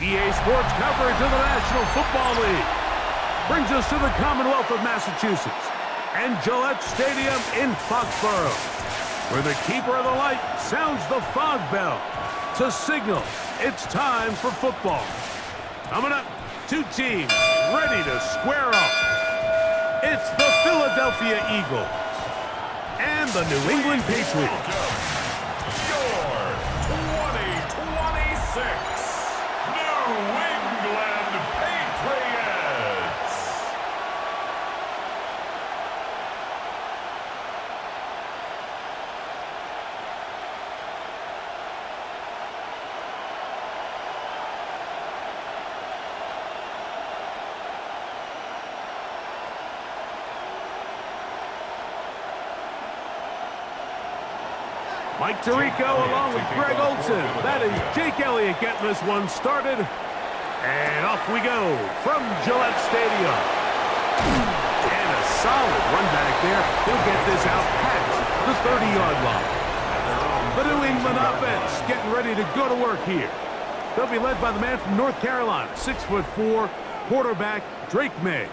EA Sports coverage of the National Football League brings us to the Commonwealth of Massachusetts and Gillette Stadium in Foxborough, where the keeper of the light sounds the fog bell to signal it's time for football. Coming up, two teams ready to square off. It's the Philadelphia Eagles and the New England Patriots. Your 2026 New England Patriots. Mike Tirico along with Greg Olson. That is Jake Elliott getting this one started. And off we go from Gillette Stadium. And a solid run back there. He'll get this out past the 30-yard line. The New England offense getting ready to go to work here. They'll be led by the man from North Carolina, 6'4", quarterback Drake May.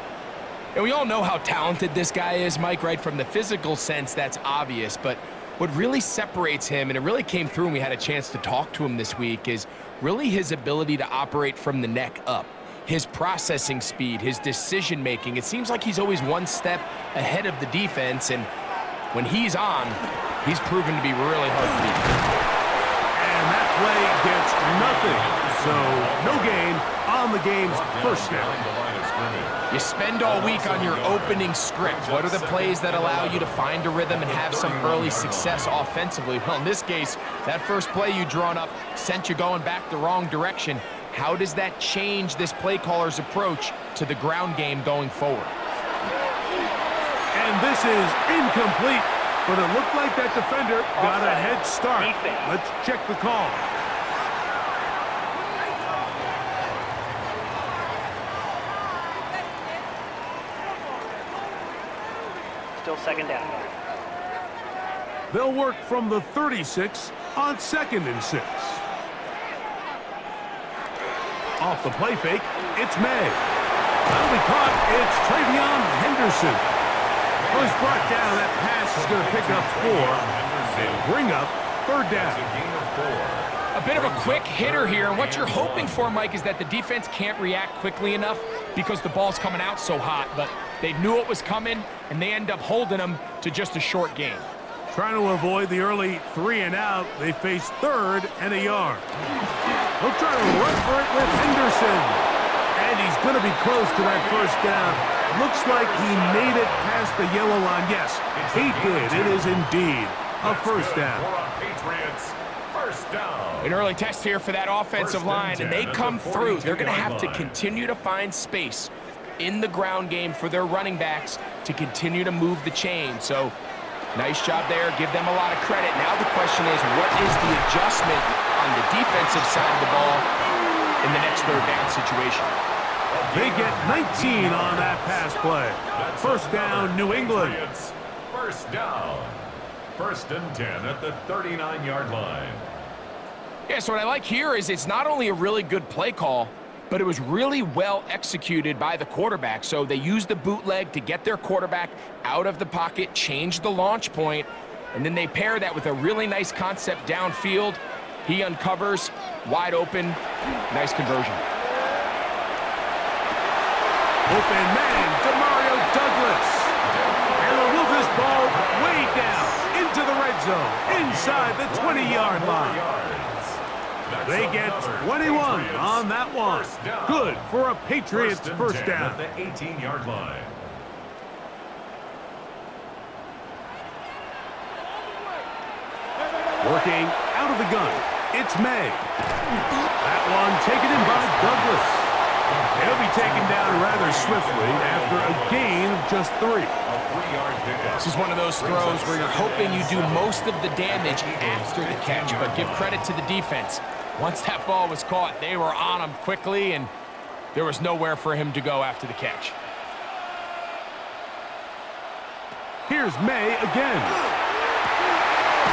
And we all know how talented this guy is, Mike, right? From the physical sense, that's obvious. But what really separates him, and it really came through when we had a chance to talk to him this week, is really his ability to operate from the neck up. His processing speed, his decision-making. It seems like he's always one step ahead of the defense, and when he's on, he's proven to be really hard to beat. And that play gets nothing. So no gain on the game's first down. You spend all week on your opening script. What are the plays that allow you to find a rhythm and have some early success offensively? Well, in this case, that first play you drawn up sent you going back the wrong direction. How does that change this play caller's approach to the ground game going forward? And this is incomplete, but it looked like that defender got a head start. Let's check the call. Still second down. They'll work from the 36 on 2nd and 6. Off the play fake, it's May. That'll be caught. It's Travion Henderson. Well, he's brought down. That pass is going to pick up 4 and bring up 3rd down. A bit of a quick hitter here, and what you're hoping for, Mike, is that the defense can't react quickly enough because the ball's coming out so hot, but they knew it was coming, and they end up holding them to just a short gain. Trying to avoid the early 3 and out, they face 3rd and a yard. He'll try to run for it with Henderson, and he's going to be close to that first down. Looks like he made it past the yellow line. Yes, he did. It is indeed a first down. An early test here for that offensive line, and they come through. They're going to have to continue to find space in the ground game for their running backs to continue to move the chain. So, nice job there. Give them a lot of credit. Now the question is, what is the adjustment on the defensive side of the ball in the next 3rd down situation? They get 19 on that pass play. First down, New England. First down. 1st and 10 at the 39-yard line. Yeah, so what I like here is it's not only a really good play call, but it was really well executed by the quarterback. So they used the bootleg to get their quarterback out of the pocket, change the launch point, and then they pair that with a really nice concept downfield. He uncovers, wide open, nice conversion. Open man, Demario Douglas. And they'll move this ball way down into the red zone, inside the 20-yard line. They get 21 on that one. Good for a Patriots first down. At the 18-yard line. Working out of the gun, it's May. That one taken in by Douglas. They'll be taken down rather swiftly after a gain of just 3. This is one of those throws where you're hoping you do most of the damage after the catch, but give credit to the defense. Once that ball was caught, they were on him quickly, and there was nowhere for him to go after the catch. Here's May again.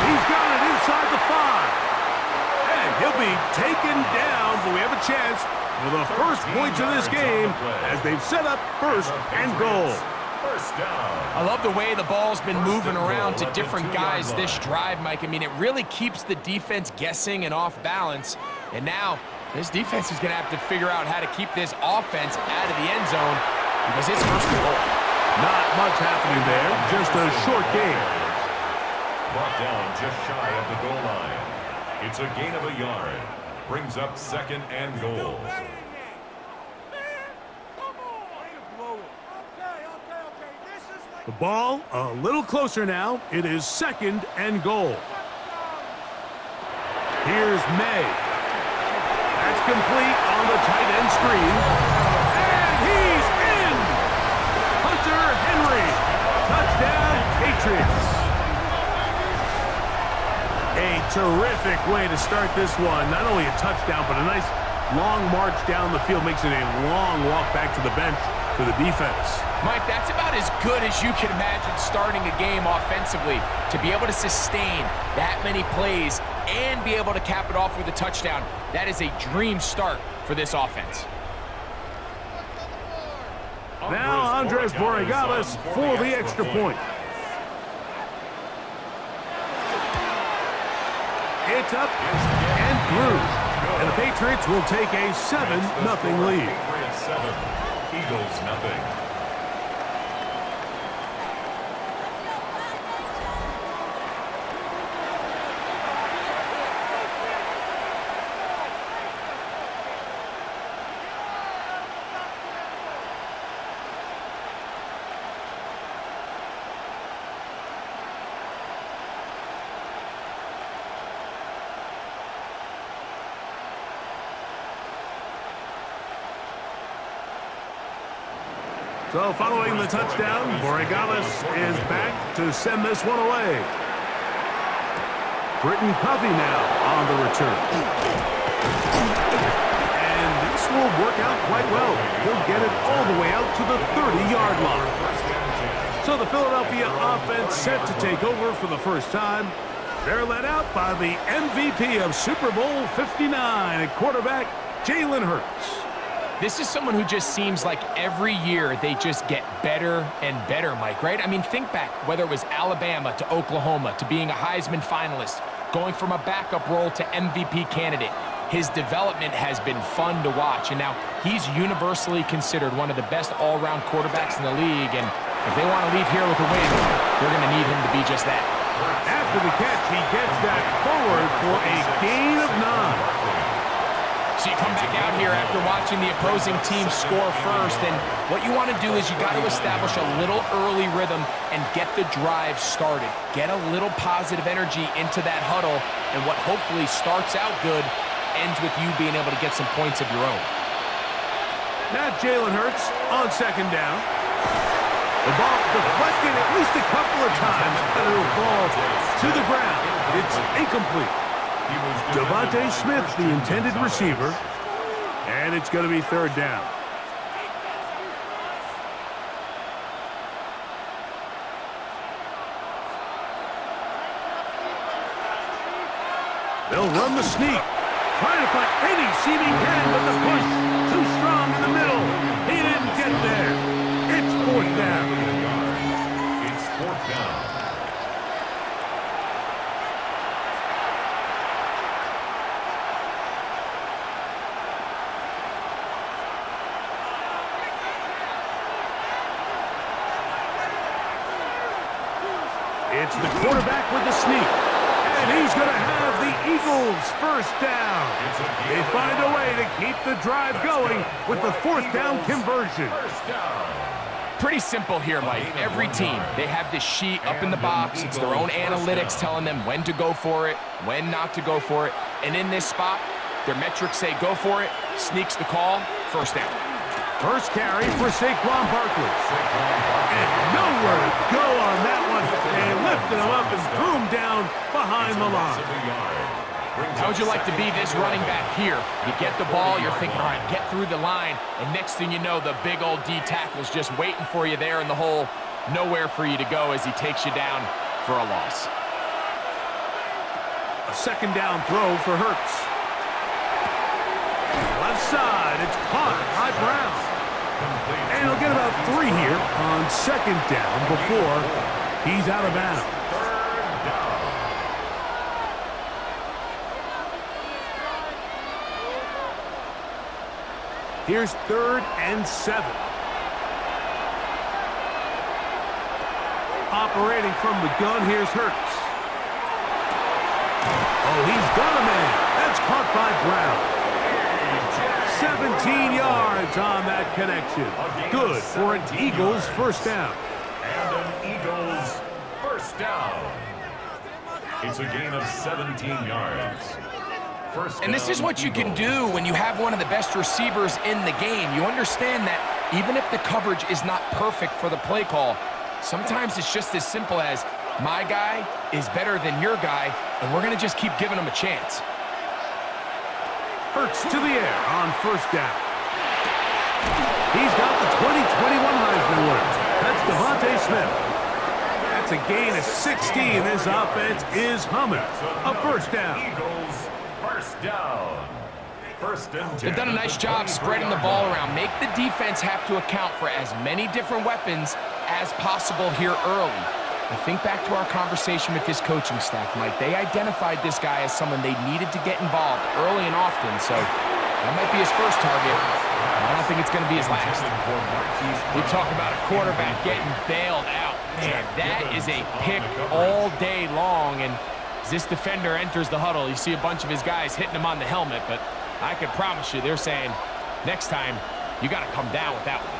He's got it inside the 5. And He'll be taken down, but we have a chance for the first points of this game as they've set up first and goal. First down. I love the way the ball's been moving around to different guys this drive, Mike. I mean, it really keeps the defense guessing and off balance. And now, this defense is going to have to figure out how to keep this offense out of the end zone because it's first and goal. Not much happening there, just a short game. Brought down just shy of the goal line. It's a gain of a yard. Brings up second and goal. The ball a little closer now. It is second and goal. Here's May. That's complete on the tight end screen. And he's in! Hunter Henry. Touchdown, Patriots. A terrific way to start this one. Not only a touchdown, but a nice long march down the field. Makes it a long walk back to the bench for the defense. Mike, that's about as good as you can imagine starting a game offensively. To be able to sustain that many plays and be able to cap it off with a touchdown, that is a dream start for this offense. Now Andres Borregales for the extra point. It's up and through. And the Patriots will take a 7-0 lead. Patriots 7, Eagles nothing. So following the touchdown, Borregales is back to send this one away. Britton Covey now on the return. And this will work out quite well. He'll get it all the way out to the 30-yard line. So the Philadelphia offense set to take over for the first time. They're led out by the MVP of Super Bowl 59 at quarterback, Jalen Hurts. This is someone who just seems like every year they just get better and better, Mike, right? I mean, think back, whether it was Alabama to Oklahoma to being a Heisman finalist, going from a backup role to MVP candidate. His development has been fun to watch, and now he's universally considered one of the best all-around quarterbacks in the league, and if they want to leave here with a win, they're going to need him to be just that. After the catch, he gets that forward for a gain of 9. So you come back out here after watching the opposing team score first, and what you want to do is you got to establish a little early rhythm and get the drive started. Get a little positive energy into that huddle, and what hopefully starts out good ends with you being able to get some points of your own. Now Jalen Hurts on second down. The ball deflected at least a couple of times, but it will fall to the ground. It's incomplete. Devontae Smith, the intended receiver, and it's going to be third down. They'll run the sneak, trying to find any seaming hand, but the push too strong in the middle. He didn't get there. It's fourth down. It's fourth down. It's the quarterback with the sneak, and he's going to have the Eagles first down. They find a way to keep the drive going with the fourth down conversion. Pretty simple here, Mike. Every team, they have this sheet up in the box. It's their own analytics telling them when to go for it, when not to go for it. And in this spot, their metrics say go for it, sneaks the call, first down. First carry for Saquon Barkley. And nowhere to go on that one. They lifted him up and threw him down behind the line. How would you like to be this running back here? You get the ball, you're thinking, all right, get through the line, and next thing you know, the big old D tackle's just waiting for you there in the hole. Nowhere for you to go as he takes you down for a loss. A second down throw for Hurts. left side. It's caught by Brown. And he'll get about 3 here on second down before he's out of bounds. Here's 3rd and 7. Operating from the gun, here's Hurts. Oh, he's got a man. That's caught by Brown. 17 yards on that connection. Good for an Eagles first down. And an Eagles first down. It's a gain of 17 yards. And this is what you can do when you have one of the best receivers in the game. You understand that even if the coverage is not perfect for the play call, sometimes it's just as simple as my guy is better than your guy, and we're going to just keep giving him a chance. Hurts to the air on first down. He's got the 2021 Heisman winner. That's Devontae Smith. That's a gain of 16. This offense is humming. A first down. Eagles first down. First and 10. They've done a nice job spreading the ball around. Make the defense have to account for as many different weapons as possible here early. I think back to our conversation with this coaching staff, Mike. They identified this guy as someone they needed to get involved early and often, so that might be his first target. I don't think it's going to be his last. We talk about a quarterback getting bailed out. Man, that is a pick all day long, and as this defender enters the huddle, you see a bunch of his guys hitting him on the helmet, but I can promise you they're saying, next time, you got to come down with that one.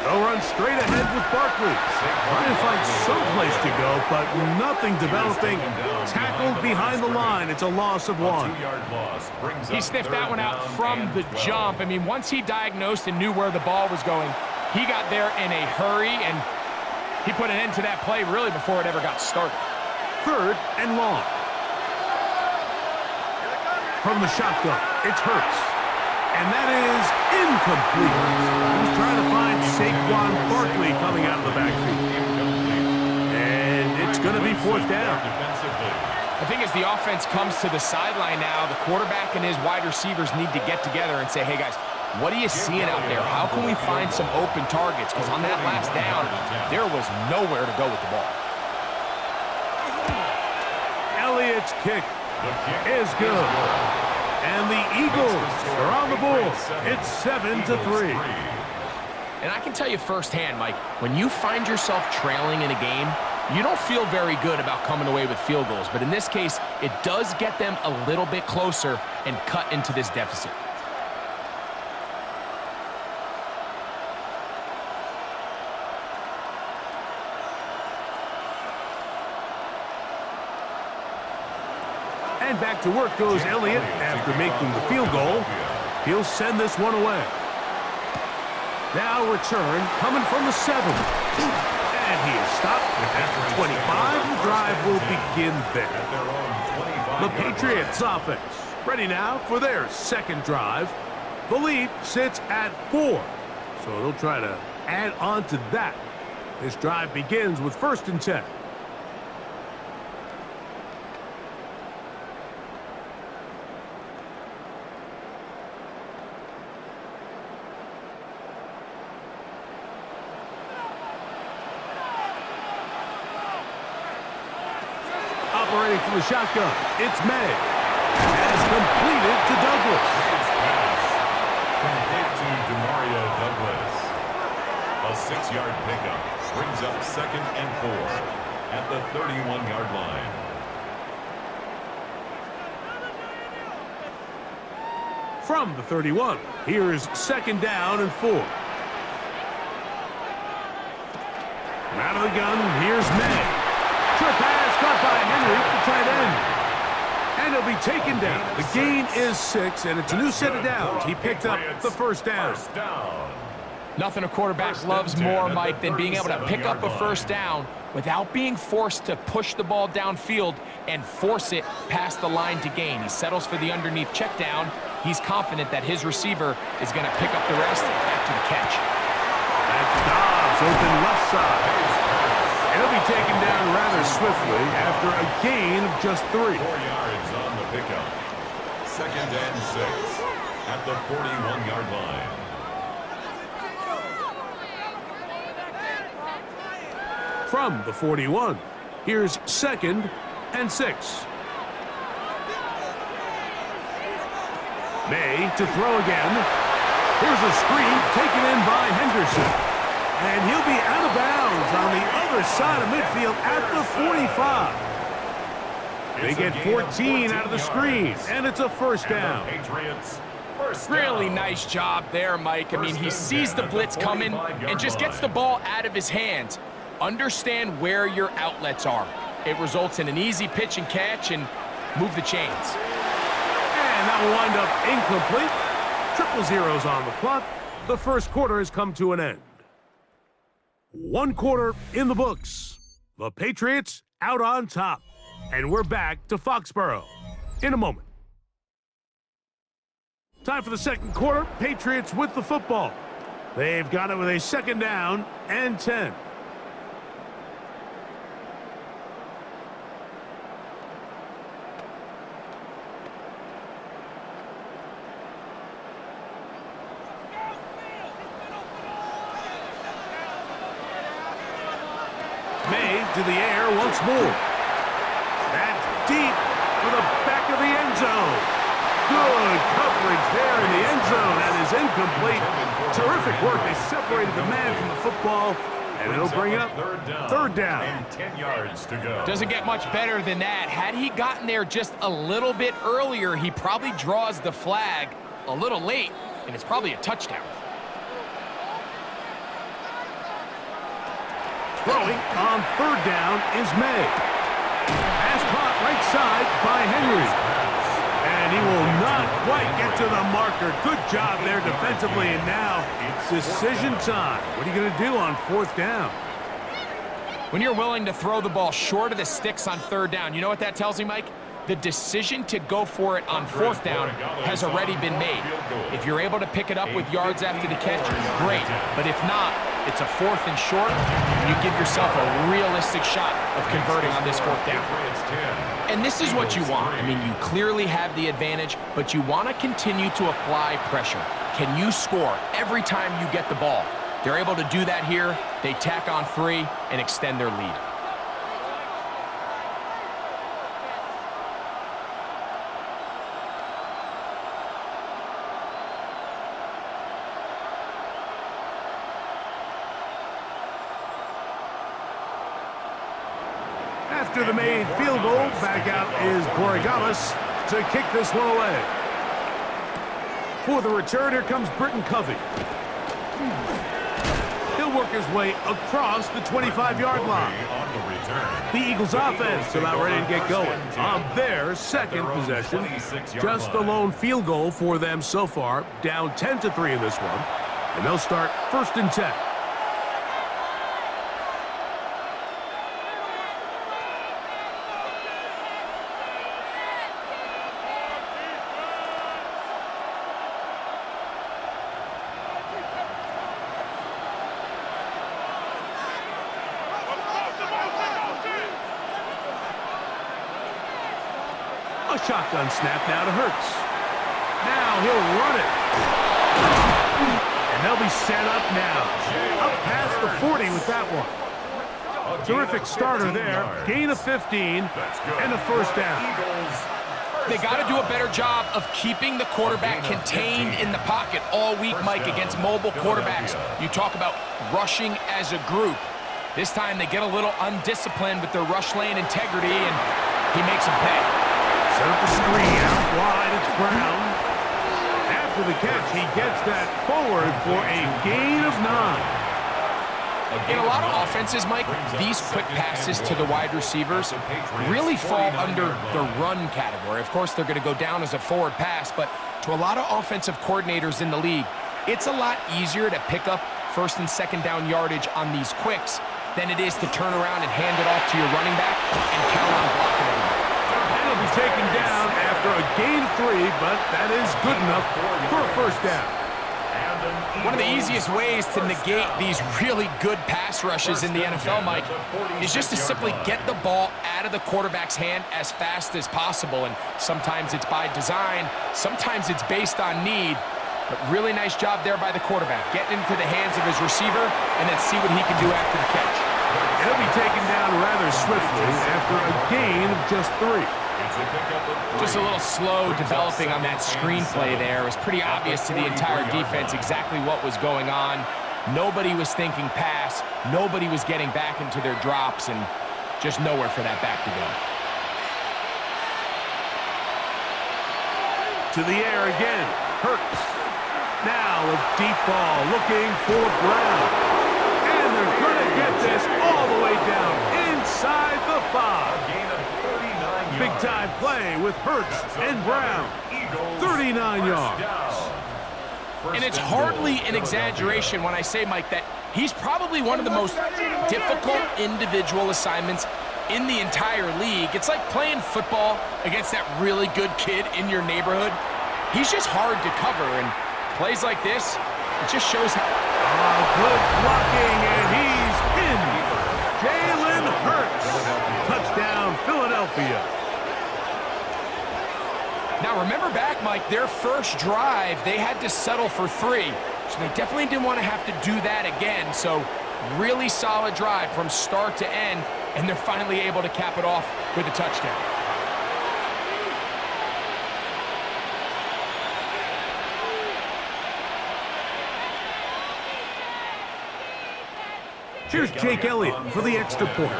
They'll run straight ahead with Barkley. Trying to find some place to go, but nothing developing. Tackled behind the line. It's a loss of 1. He sniffed that one out from the jump. I mean, once he diagnosed and knew where the ball was going, he got there in a hurry, and he put an end to that play really before it ever got started. 3rd and long. From the shotgun, it's Hurts. And that is incomplete. He's trying to find Saquon Barkley coming out of the backfield. And it's going to be 4th down. I think as the offense comes to the sideline now, the quarterback and his wide receivers need to get together and say, hey, guys, what are you seeing out there? How can we find some open targets? Because on that last down, there was nowhere to go with the ball. Elliott's kick is good. And the Eagles are on the board. It's 7-3. And I can tell you firsthand, Mike, when you find yourself trailing in a game, you don't feel very good about coming away with field goals. But in this case, it does get them a little bit closer and cut into this deficit. And back to work goes Elliott after making the field goal. He'll send this one away. Now return coming from the 7. And he is stopped at the 25. The drive will begin there. The Patriots offense ready now for their second drive. The lead sits at 4. So they'll try to add on to that. This drive begins with 1st and 10. Operating from the shotgun, it's May. Has completed to Douglas. Complete to Demario Douglas. A 6-yard pickup brings up 2nd and 4 at the 31-yard line. From the 31, here's 2nd down and 4. Out of the gun, here's May. Short pass caught by Henry, the tight end. And he'll be taken down. The gain is 6, and it's a new set of downs. He picked up the 1st down. Nothing a quarterback loves more, Mike, than being able to pick up a 1st down without being forced to push the ball downfield and force it past the line to gain. He settles for the underneath check down. He's confident that his receiver is going to pick up the rest after the catch. That's Dobbs, open left side. And he'll be taken down rather swiftly after a gain of just 3. 4 yards on the pickup. 2nd and 6 at the 41-yard line. From the 41, here's 2nd and 6. May to throw again. Here's a screen taken in by Henderson. And he'll be out of bounds on the other side of midfield at the 45. They get 14 out of the screen, and it's a first down. Patriots. Really nice job there, Mike. I mean, he sees the blitz coming and just gets the ball out of his hands. Understand where your outlets are. It results in an easy pitch and catch and move the chains. And that will wind up incomplete. 0-0 on the clock. The first quarter has come to an end. 1 quarter in the books. The Patriots out on top. And we're back to Foxborough in a moment. Time for the second quarter. Patriots with the football. They've got it with a 2nd down and 10. May to the air once more. That's deep to the back of the end zone. Good coverage there in the end zone. That is incomplete. Terrific work. They separated the man from the football, and it'll bring up third down. And 10 yards to go. Doesn't get much better than that. Had he gotten there just a little bit earlier, he probably draws the flag a little late, and it's probably a touchdown. Throwing on 3rd down is May. Pass caught right side by Henry. And he will not quite get to the marker. Good job there defensively, and now decision time. What are you going to do on 4th down? When you're willing to throw the ball short of the sticks on 3rd down, you know what that tells me, Mike? The decision to go for it on 4th down has already been made. If you're able to pick it up with yards after the catch, great. But if not, it's a 4th and short, and you give yourself a realistic shot of converting on this 4th down. And this is what you want. I mean, you clearly have the advantage, but you want to continue to apply pressure. Can you score every time you get the ball? They're able to do that here. They tack on 3 and extend their lead. After the made field goal, back out is Borregales to kick this one away. For the return, here comes Britton Covey. He'll work his way across the 25-yard line. The Eagles offense about ready to get going on their 2nd possession. Just the lone field goal for them so far, down 10-3 in this one. And they'll start 1st and 10. A shotgun snap now to Hurts. Now he'll run it. And they'll be set up now. Up past the 40 with that one. Terrific starter there. Gain of 15 and a 1st down. They got to do a better job of keeping the quarterback contained in the pocket all week, Mike, against mobile quarterbacks. You talk about rushing as a group. This time they get a little undisciplined with their rush lane integrity, and he makes them pay. Set up the screen, out wide, it's Brown. After the catch, he gets that forward for a gain of 9. In a lot of offenses, Mike, these quick passes to the wide receivers really fall under the run category. Of course, they're going to go down as a forward pass, but to a lot of offensive coordinators in the league, it's a lot easier to pick up 1st and 2nd down yardage on these quicks than it is to turn around and hand it off to your running back and count on blocking everybody. He'll be taken down after a gain of 3, but that is good enough for a 1st down. One of the easiest ways to negate these really good pass rushes in the NFL, Mike, is just to simply get the ball out of the quarterback's hand as fast as possible. And sometimes it's by design, sometimes it's based on need. But really nice job there by the quarterback, getting into the hands of his receiver and then see what he can do after the catch. He'll be taken down rather swiftly after a gain of just 3. Just a little slow developing on that screenplay there. It was pretty obvious to the entire defense exactly what was going on. Nobody was thinking pass. Nobody was getting back into their drops, and just nowhere for that back to go. To the air again. Hurts. Now a deep ball looking for Brown. And they're going to get this all the way down inside the 5. Big-time play with Hurts and Brown. 39 yards. And it's hardly an exaggeration when I say, Mike, that he's probably one of the most difficult individual assignments in the entire league. It's like playing football against that really good kid in your neighborhood. He's just hard to cover, and plays like this, it just shows how... Good blocking, and he's in. Jalen Hurts. Touchdown, Philadelphia. Now, remember back, Mike, their first drive, they had to settle for 3. So they definitely didn't want to have to do that again. So really solid drive from start to end, and they're finally able to cap it off with a touchdown. Here's Jake Elliott for the extra point.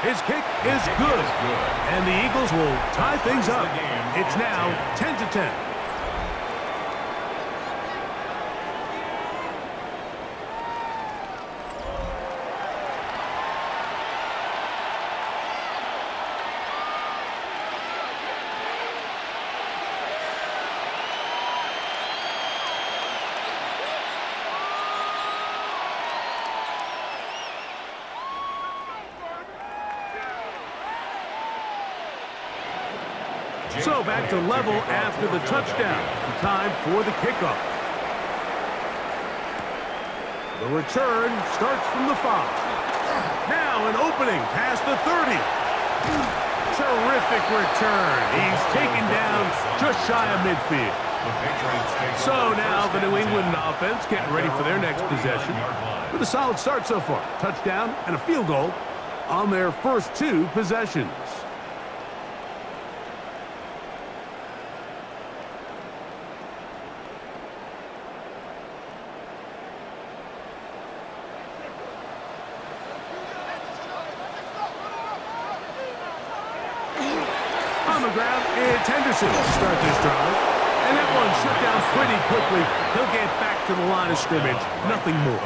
His kick is good, and the Eagles will tie things up. It's now 10-10. So back to level after the touchdown. Time for the kickoff. The return starts from the 5. Now an opening past the 30. Terrific return. He's taken down just shy of midfield. So now the New England offense getting ready for their next possession with a solid start so far. Touchdown and a field goal on their first 2 possessions. On the ground, it's Henderson to start this drive. And that one shut down pretty quickly. He'll get back to the line of scrimmage. Nothing more.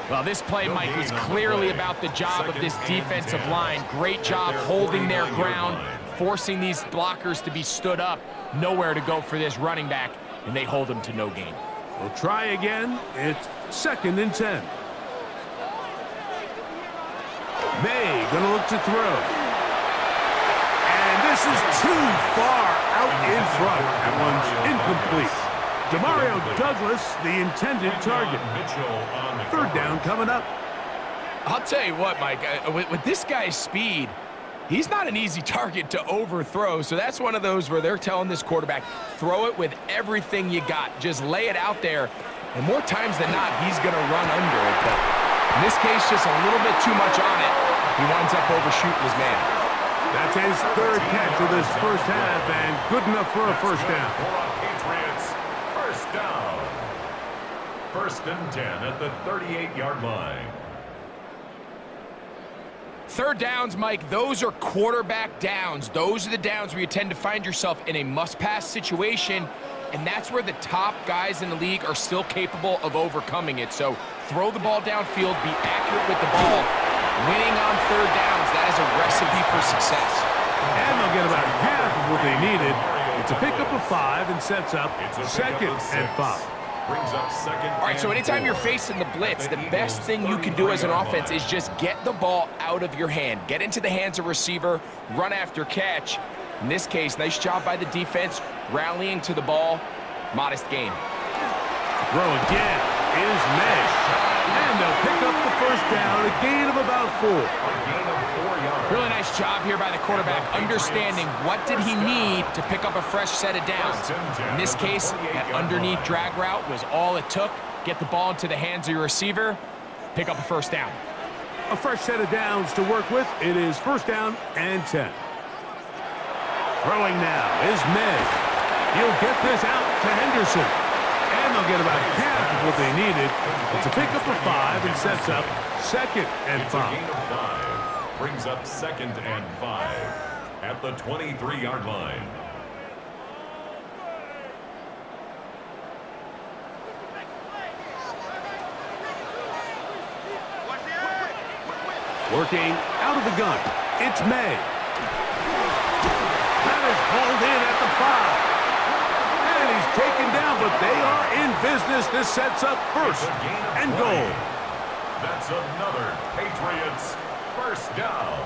Well, this play, Mike, was clearly about the job of this defensive line. Great job holding their ground, forcing these blockers to be stood up. Nowhere to go for this running back, and they hold him to no gain. We'll try again. It's 2nd and 10. May gonna look to throw. This is too far out in front. That one's incomplete. Demario Douglas, the intended target. 3rd down coming up. I'll tell you what, Mike, with this guy's speed, he's not an easy target to overthrow. So that's one of those where they're telling this quarterback, throw it with everything you got. Just lay it out there. And more times than not, he's going to run under it. But in this case, just a little bit too much on it. He winds up overshooting his man. That's his 3rd catch of this first half, and good enough for a first down. Patriots, first down. 1st and 10 at the 38-yard line. 3rd downs, Mike, those are quarterback downs. Those are the downs where you tend to find yourself in a must-pass situation, and that's where the top guys in the league are still capable of overcoming it. So throw the ball downfield, be accurate with the ball. Winning on 3rd downs, that is a recipe for success. And they'll get about half of what they needed. It's a pickup of 5 and sets up 2nd and 5. Brings up 2nd. All right, so anytime you're facing the blitz, the best thing you can do as an offense is just get the ball out of your hand. Get into the hands of receiver, run after catch. In this case, nice job by the defense, rallying to the ball. Modest gain. Throw again is Mesh. And they'll pick up the first down, a gain of about 4. A gain of 4 yards. Really nice job here by the quarterback, understanding what did he need to pick up a fresh set of downs. In this case, that underneath drag route was all it took. Get the ball into the hands of your receiver, pick up a first down. A fresh set of downs to work with. It is first down and 10. Throwing now is Mesh. He'll get this out to Henderson. And they'll get about half of what they needed. It's a pickup of 5 and sets up second and 5. It's a gain of 5. Brings up second and 5 at the 23-yard line. Working out of the gun. It's May. That is hauled in at the 5. And he's taken down, but they are in business. This sets up first and goal. That's another Patriots first down.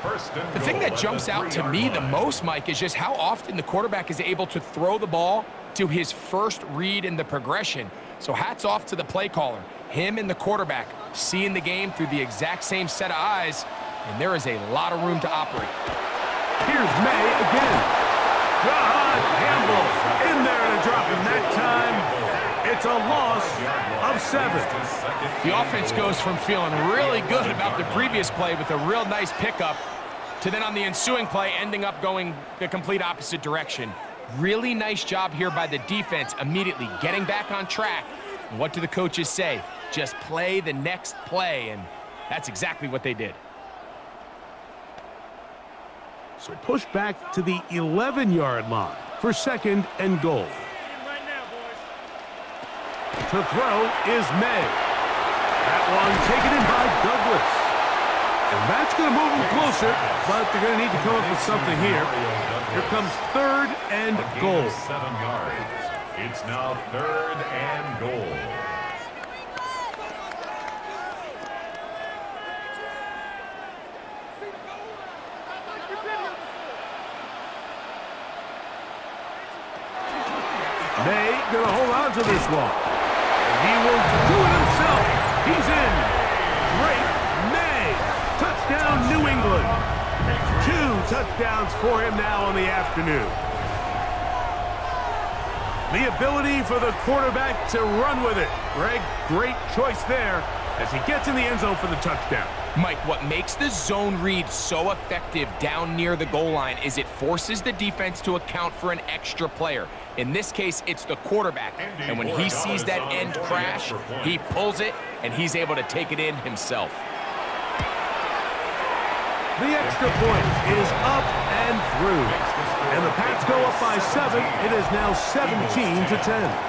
First and The thing that jumps out to me the most, Mike, is just how often the quarterback is able to throw the ball to his first read in the progression. So hats off to the play caller. Him and the quarterback seeing the game through the exact same set of eyes, and there is a lot of room to operate. Here's May again. God, Campbell in there and a drop, and that time it's a loss of 7. The offense goes from feeling really good about the previous play with a real nice pickup to then on the ensuing play ending up going the complete opposite direction. Really nice job here by the defense immediately getting back on track. And what do the coaches say? Just play the next play, and that's exactly what they did. So push back to the 11-yard line for second and goal. To throw is May. That one taken in by Douglas. And that's going to move them closer, but they're going to need to come up with something here. Here comes third and goal. 7 yards. It's now third and goal. May going to hold on to this one. And he will do it himself. He's in. Great May. Touchdown, New England. 2 touchdowns for him now on the afternoon. The ability for the quarterback to run with it. Greg, great choice there as he gets in the end zone for the touchdown. Mike, what makes the zone read so effective down near the goal line is it forces the defense to account for an extra player. In this case, it's the quarterback. And when he sees that end crash, he pulls it, and he's able to take it in himself. The extra point is up and through. And the Pats go up by 7. It is now 17-10.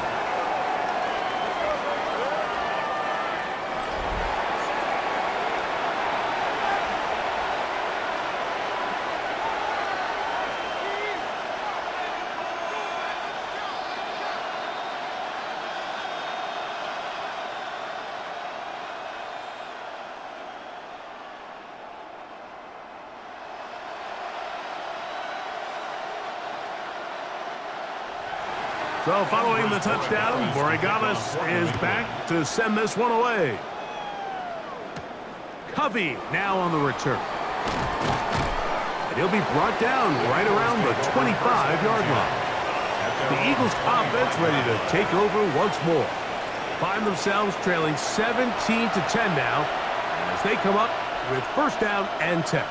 So following the touchdown, Borregales is back to send this one away. Covey now on the return. And he'll be brought down right around the 25-yard line. The Eagles offense ready to take over once more. Find themselves trailing 17-10 now as they come up with first down and 10.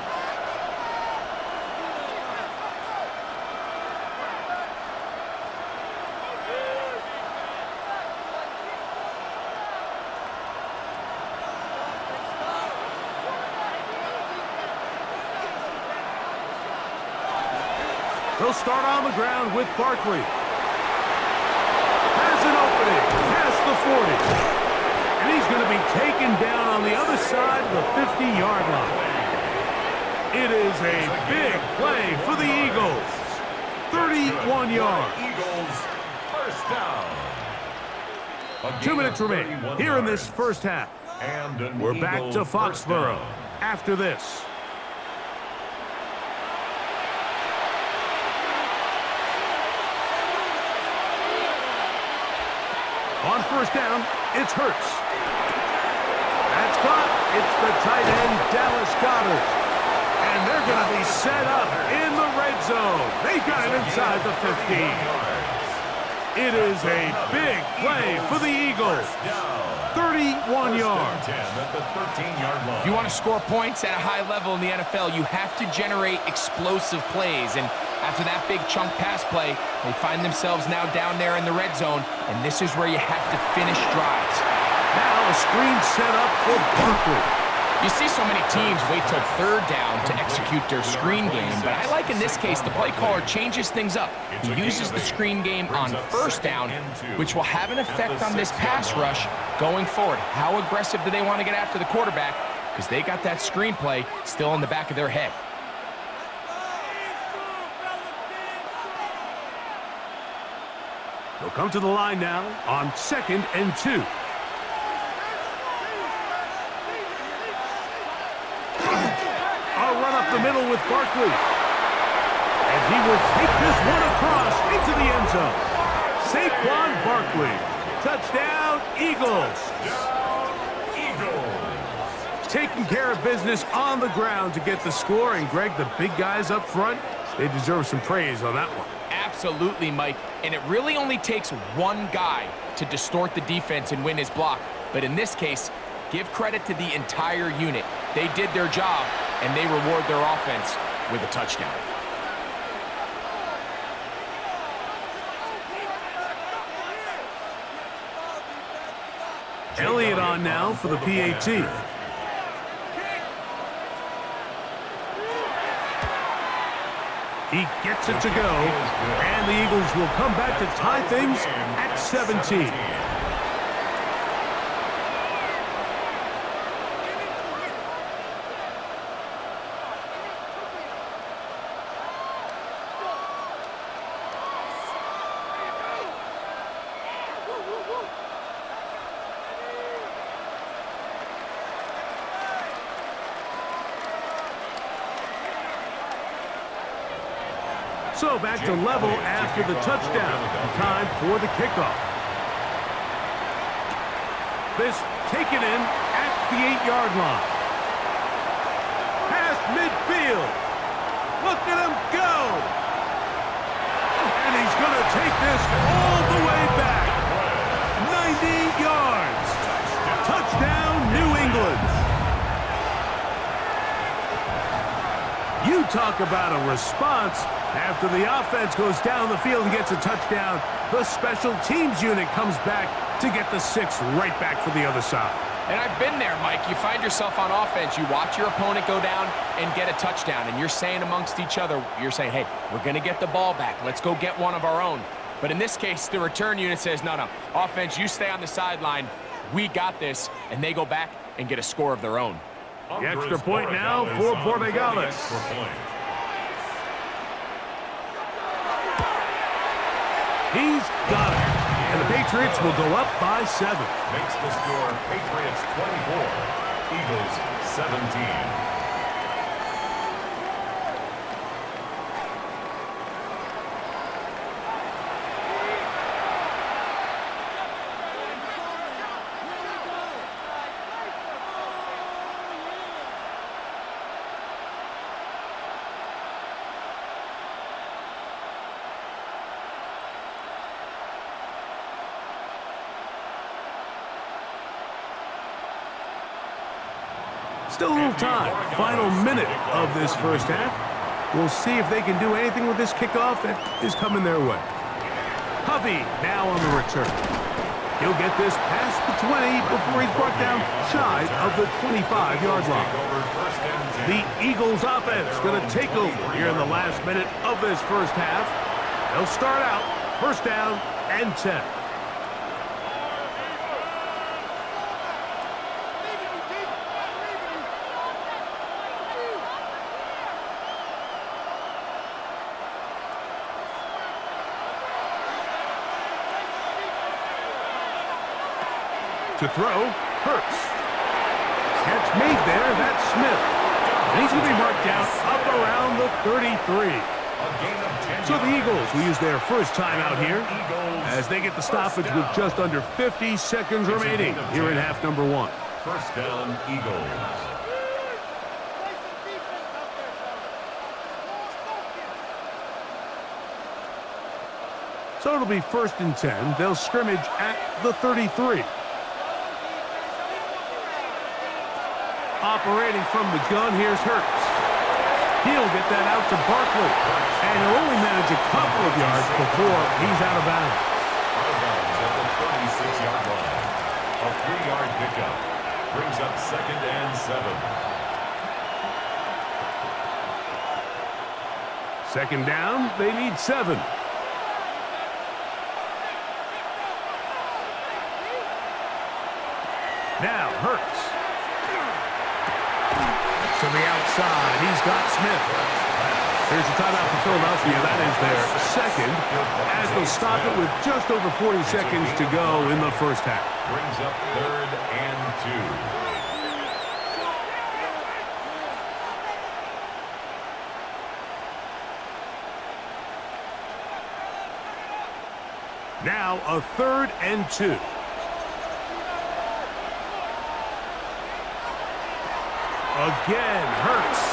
They'll start on the ground with Barkley. Has an opening past the 40. And he's going to be taken down on the other side of the 50-yard line. It is a big play for the Eagles. 31 yards. Eagles first down. 2 minutes remain here in this first half. And we're back to Foxborough after this. On first down, it's Hurts. That's caught. It's the tight end, Dallas Goedert. And they're going to be set up in the red zone. They got it inside the 15. It is a big play for the Eagles. 31 yards. If you want to score points at a high level in the NFL, you have to generate explosive plays. And after that big chunk pass play, they find themselves now down there in the red zone, and this is where you have to finish drives. Now a screen set up for Barkley. You see so many teams wait till third down to execute their screen game, but I like in this case the play caller changes things up. He uses the screen game on first down, which will have an effect on this pass rush going forward. How aggressive do they want to get after the quarterback? Because they got that screen play still in the back of their head. They'll come to the line now on 2nd and 2. A run up the middle with Barkley. And he will take this one across into the end zone. Saquon Barkley. Touchdown, Eagles. Taking care of business on the ground to get the score. And, Greg, the big guys up front, they deserve some praise on that one. Absolutely, Mike. And it really only takes one guy to distort the defense and win his block. But in this case, give credit to the entire unit. They did their job, and they reward their offense with a touchdown. Elliott on now for the PAT. He gets it to go, and the Eagles will come back to tie things at 17. So back to level after the touchdown. Time for the kickoff. This taken in at the 8-yard line. Past midfield. Look at him go. And he's going to take this all the way back. 90 yards. Touchdown, New England. You talk about a response. After the offense goes down the field and gets a touchdown, the special teams unit comes back to get the 6 right back for the other side. And I've been there, Mike. You find yourself on offense, you watch your opponent go down and get a touchdown, and you're saying amongst each other, you're saying, hey, we're going to get the ball back. Let's go get one of our own. But in this case, the return unit says, no, offense, you stay on the sideline. We got this, and they go back and get a score of their own. The extra point now for Borregales. He's got it. And the Patriots will go up by 7. Makes the score Patriots 24, Eagles 17. Still a little time. Final minute of this first half. We'll see if they can do anything with this kickoff that is coming their way. Hovey now on the return. He'll get this past the 20 before he's brought down shy of the 25-yard line. The Eagles offense going to take over here in the last minute of this first half. They'll start out first down and 10. To throw, Hurts. Catch made there, that's Smith. And he's going to be marked down up around the 33. A gain of 10 So the yards. Eagles will use their first timeout here Eagles, as they get the stoppage first with down. just under 50 seconds It's a remaining gain of here in 10. half number 1. First down, Eagles. So it'll be 1st and 10. They'll scrimmage at the 33. Operating from the gun, here's Hurts. He'll get that out to Barkley. And he'll only manage a couple of yards before he's out of bounds. Out of bounds at the 36-yard line. A 3-yard pickup. Brings up 2nd and 7. 2nd down, they need 7. Now, Hurts. To the outside, he's got Smith. Here's a timeout for Philadelphia. That is their second, as they stop it with just over 40 seconds to go in the first half. Brings up 3rd and 2. Now a 3rd and 2. Again, Hurts.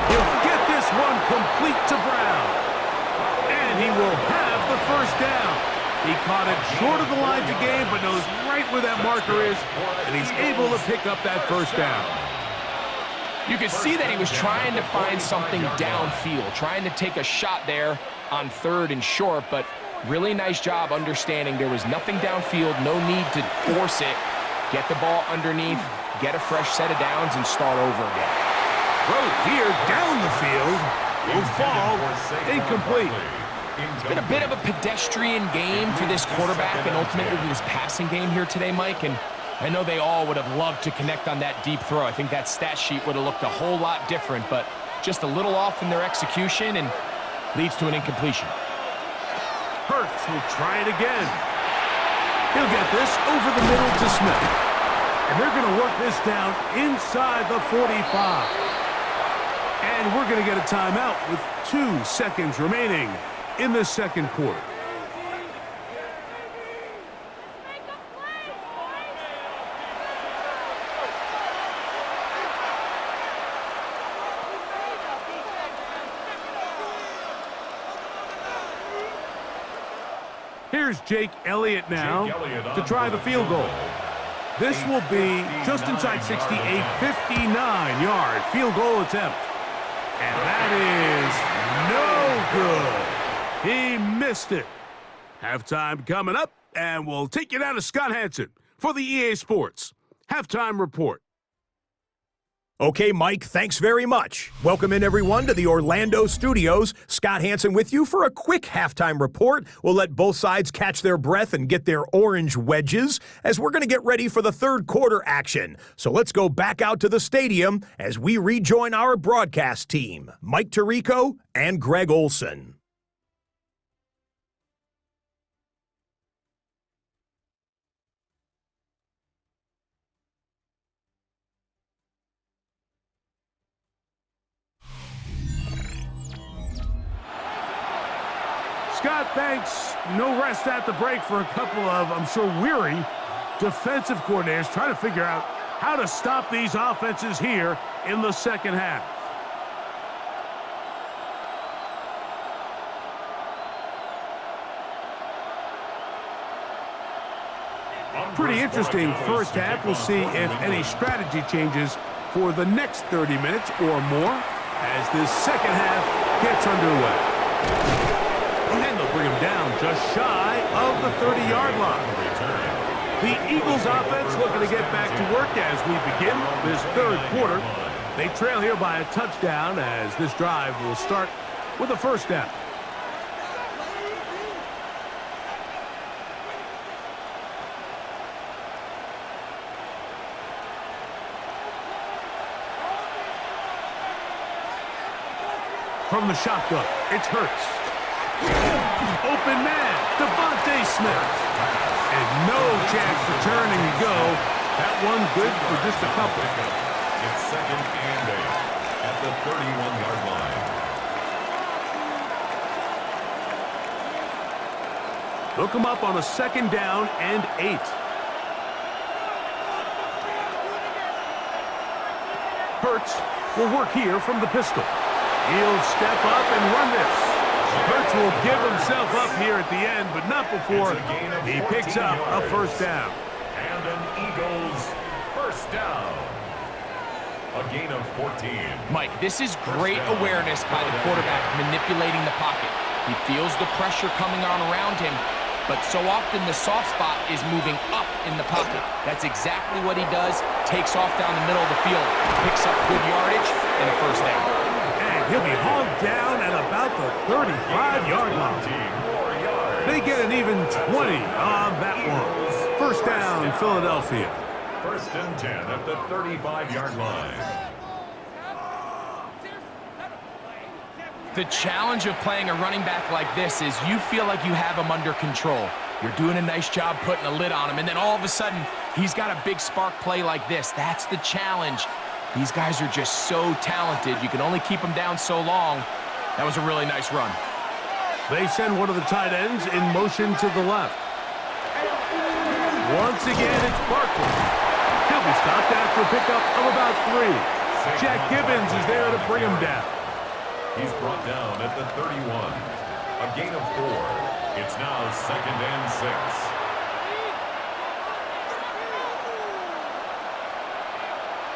He'll get this one complete to Brown. And he will have the first down. He caught it short of the line to gain, but knows right where that marker is, and he's able to pick up that first down. You could see that he was trying to find something downfield, trying to take a shot there on 3rd and short, but really nice job understanding there was nothing downfield, no need to force it. Get the ball underneath, get a fresh set of downs, and start over again. Throw here down the field. Will fall incomplete. It's been a bit of a pedestrian game for this quarterback and ultimately this passing game here today, Mike, and I know they all would have loved to connect on that deep throw. I think that stat sheet would have looked a whole lot different, but just a little off in their execution and leads to an incompletion. Hurts will try it again. He'll get this over the middle to Smith. And they're going to work this down inside the 45. And we're going to get a timeout with 2 seconds remaining in the second quarter. Here's Jake Elliott now to try the field goal. This will be just inside 60, a 59-yard field goal attempt. And that is no good. He missed it. Halftime coming up, and we'll take you down to Scott Hansen for the EA Sports Halftime Report. Okay, Mike, thanks very much. Welcome in, everyone, to the Orlando studios. Scott Hansen with you for a quick halftime report. We'll let both sides catch their breath and get their orange wedges as we're going to get ready for the third quarter action. So let's go back out to the stadium as we rejoin our broadcast team, Mike Tirico and Greg Olson. Scott, thanks. No rest at the break for a couple of, I'm sure, weary defensive coordinators trying to figure out how to stop these offenses here in the second half. Pretty interesting first half. We'll see if any strategy changes for the next 30 minutes or more as this second half gets underway. And they'll bring him down just shy of the 30-yard line. The Eagles offense looking to get back to work as we begin this third quarter. They trail here by a touchdown as this drive will start with a first down. From the shotgun, it's Hurts. Open man, Devontae Smith. And no chance to turn and go. That one good for just a couple. It's 2nd and 8 at the 31-yard line. They'll come up on a 2nd down and 8. Hurts will work here from the pistol. He'll step up and run this. Hurts will give himself up here at the end, but not before he picks up a 1st down. And an Eagles 1st down. A gain of 14. Mike, this is great awareness by the quarterback manipulating the pocket. He feels the pressure coming on around him, but so often the soft spot is moving up in the pocket. That's exactly what he does. Takes off down the middle of the field, picks up good yardage, and a 1st down. And he'll be hauled down at about the 35-yard line. They get an even 20 on that one. 1st down, Philadelphia. 1st and 10 at the 35-yard line. The challenge of playing a running back like this is you feel like you have him under control. You're doing a nice job putting a lid on him, and then all of a sudden, he's got a big spark play like this. That's the challenge. These guys are just so talented. You can only keep them down so long. That was a really nice run. They send one of the tight ends in motion to the left. Once again, it's Barkley. He'll be stopped after a pickup of about 3. Jack Gibbons is there to bring him down. He's brought down at the 31. A gain of 4. It's now 2nd and 6.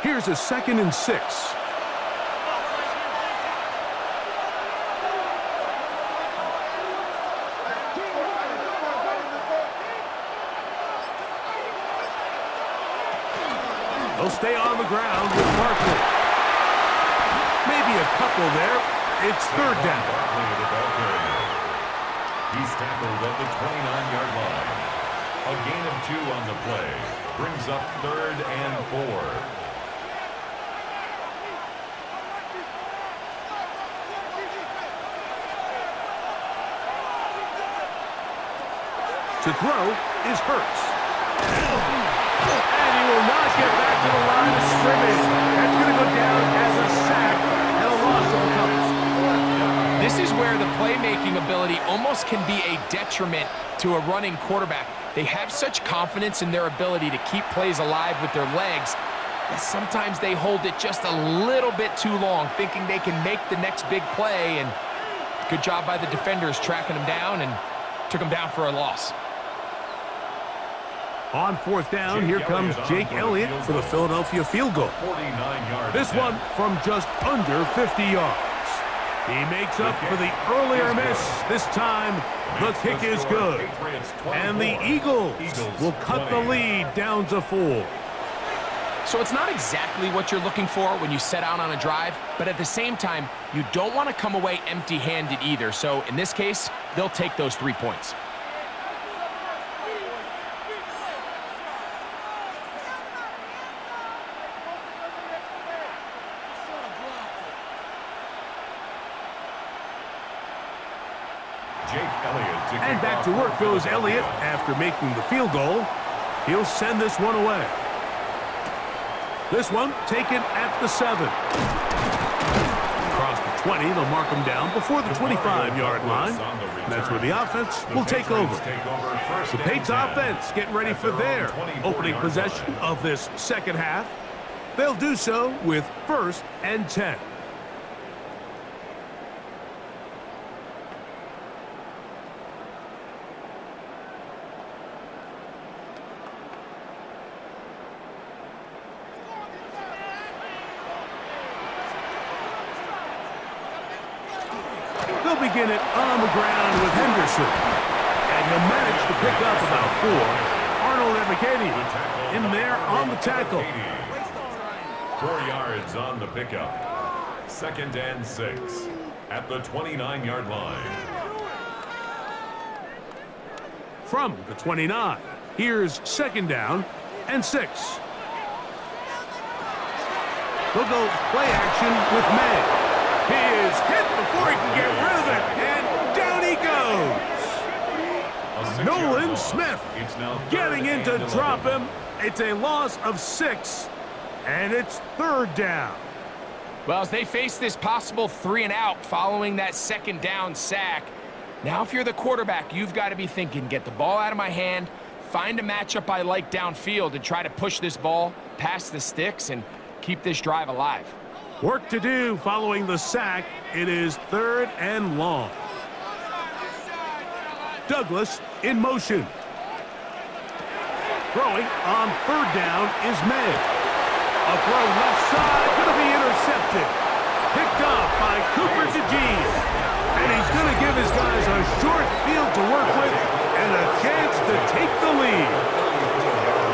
Here's a 2nd and 6. They'll stay on the ground with Barkley. Maybe a couple there. It's 3rd down. He's tackled at the 29-yard line. A gain of 2 on the play. Brings up 3rd and 4. To throw is Hurts. And he will not get back to the line of scrimmage. That's going to go down as a sack and a loss of a couple. This is where the playmaking ability almost can be a detriment to a running quarterback. They have such confidence in their ability to keep plays alive with their legs that sometimes they hold it just a little bit too long, thinking they can make the next big play, and good job by the defenders tracking them down and took them down for a loss. On 4th down, here comes Jake Elliott for the Philadelphia field goal. This one from just under 50 yards. He makes up for the earlier miss. This time, the kick is good. And the Eagles will cut the lead down to 4. So it's not exactly what you're looking for when you set out on a drive, but at the same time, you don't want to come away empty-handed either. So in this case, they'll take those 3 points. And back to work goes Elliott after making the field goal. He'll send this one away. This one taken at the 7. Across the 20, they'll mark him down before the 25-yard line. That's where the offense will take over. The Patriots offense getting ready for their opening possession of this 2nd half. They'll do so with 1st and 10. They'll begin it on the ground with Henderson. And he'll manage to pick up about 4. Arnold and McKinney in there on the tackle. 4 yards on the pickup. 2nd and 6 at the 29-yard line. From the 29, here's 2nd down and 6. They'll go play action with May. He is hit before he can get rid of it, and down he goes. Nolan Smith getting in to drop him. It's a loss of 6, and it's 3rd down. Well, as they face this possible 3 and out following that 2nd down sack, Now if you're the quarterback, you've got to be thinking, get the ball out of my hand, find a matchup I like downfield, and try to push this ball past the sticks and keep this drive alive. Work to do following the sack. It is 3rd and long. Douglas in motion. Throwing on 3rd down is May. A throw left side, going to be intercepted. Picked off by Cooper DeGene. And he's going to give his guys a short field to work with and a chance to take the lead.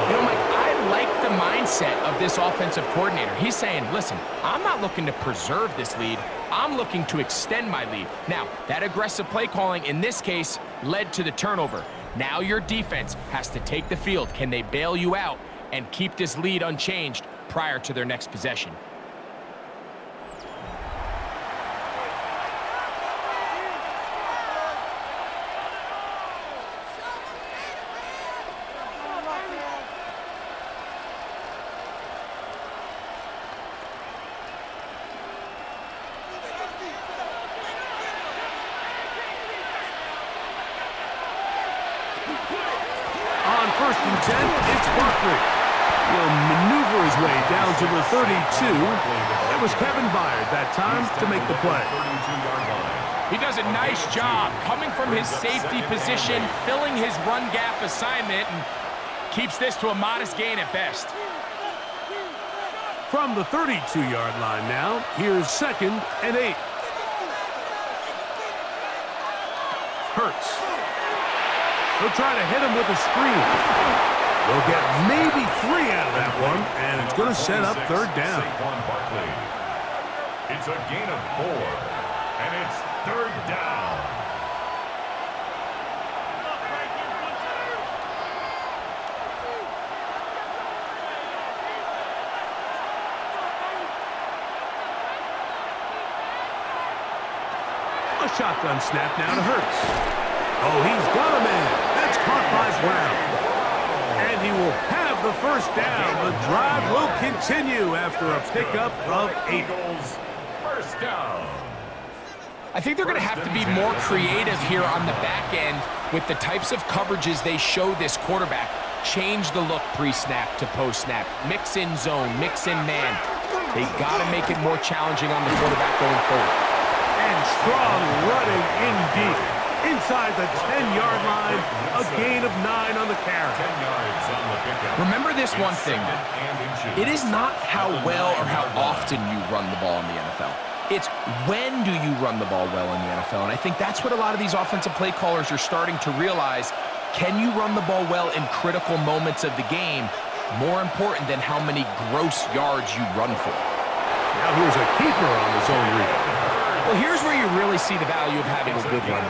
You know, Mike, I like the mindset of this offensive coordinator. He's saying, listen, I'm not looking to preserve this lead. I'm looking to extend my lead. Now, that aggressive play calling in this case led to the turnover. Now your defense has to take the field. Can they bail you out and keep this lead unchanged prior to their next possession? On 1st and 10, it's Barkley. He'll maneuver his way down to the 32. It was Kevin Byard that time to make the play. He does a nice job coming from his safety position, filling his run gap assignment, and keeps this to a modest gain at best. From the 32-yard line now, here's 2nd and 8. Hurts. He'll try to hit him with a screen. They'll get maybe 3 out of that one, and it's going to set up 3rd down. It's a gain of 4, and it's 3rd down. A shotgun snap now to Hurts. Oh, he's got a man. That's caught by Brown. And he will have the 1st down. The drive will continue after a pickup of 8. Eagles, 1st down. I think they're going to have to be more creative here on the back end with the types of coverages they show this quarterback. Change the look pre-snap to post-snap. Mix in zone, mix in man. They got to make it more challenging on the quarterback going forward. And strong running in deep. Inside the 10-yard line, a gain of 9 on the carry. 10 yards on the pickup. Remember this one thing. It is not how well or how often you run the ball in the NFL. It's when do you run the ball well in the NFL. And I think that's what a lot of these offensive play callers are starting to realize. Can you run the ball well in critical moments of the game? More important than how many gross yards you run for. Now here's a keeper on the zone read. Well, here's where you really see the value of having a good run.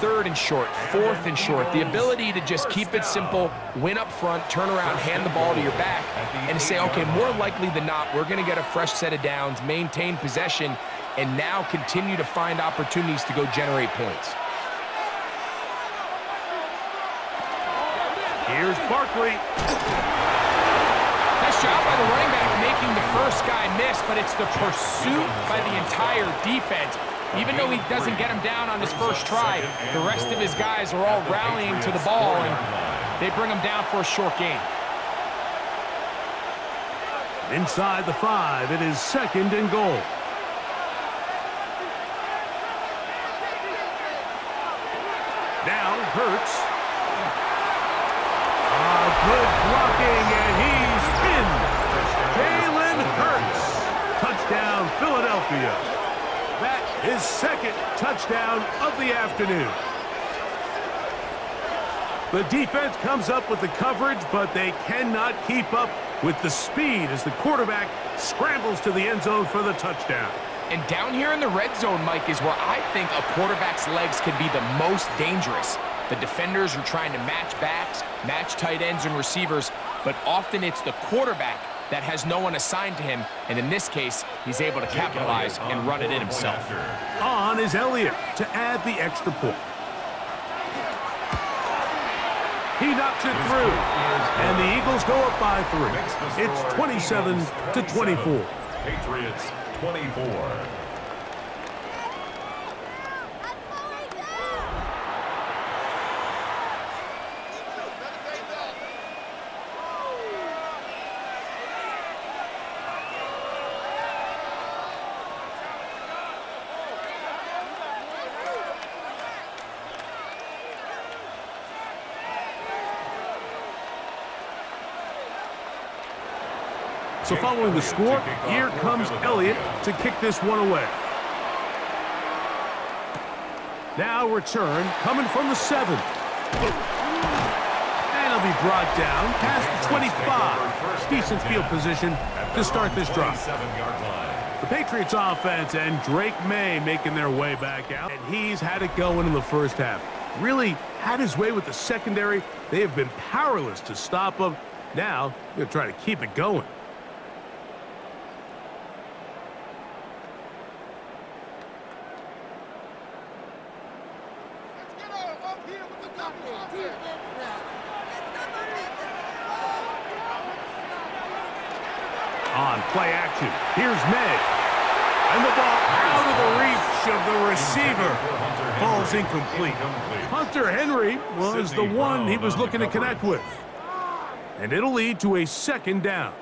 3rd and short, 4th and short. The ability to just keep it simple, win up front, turn around, hand the ball to your back, and say, okay, more likely than not, we're going to get a fresh set of downs, maintain possession, and now continue to find opportunities to go generate points. Here's Barkley. Nice job by the running back making the first guy miss, but it's the pursuit by the entire defense. Even though he doesn't get him down on his first try, the rest of his guys are all rallying to the ball, and they bring him down for a short gain. Inside the 5, it is 2nd and goal. Now Hurts. Good blocking, and he's in. Jalen Hurts. Touchdown, Philadelphia. That is 2nd touchdown of the afternoon. The defense comes up with the coverage, but they cannot keep up with the speed as the quarterback scrambles to the end zone for the touchdown. And down here in the red zone, Mike, is where I think a quarterback's legs can be the most dangerous. The defenders are trying to match backs, match tight ends and receivers, but often it's the quarterback that has no one assigned to him, and in this case, he's able to capitalize and run it in himself. On is Elliott to add the extra point. He knocks it through, and the Eagles go up by 3. It's 27-24. Patriots 24. So following the score, here comes Elliott to kick this one away. Now return coming from the 7. And it'll be brought down past the 25. Decent field position to start this drive. The Patriots offense and Drake May making their way back out. And he's had it going in the first half. Really had his way with the secondary. They have been powerless to stop him. Now, they're trying to keep it going. On play action, here's May. And the ball out of the reach of the receiver. Falls incomplete. Hunter Henry was the one he was looking to connect with. And it'll lead to a second down.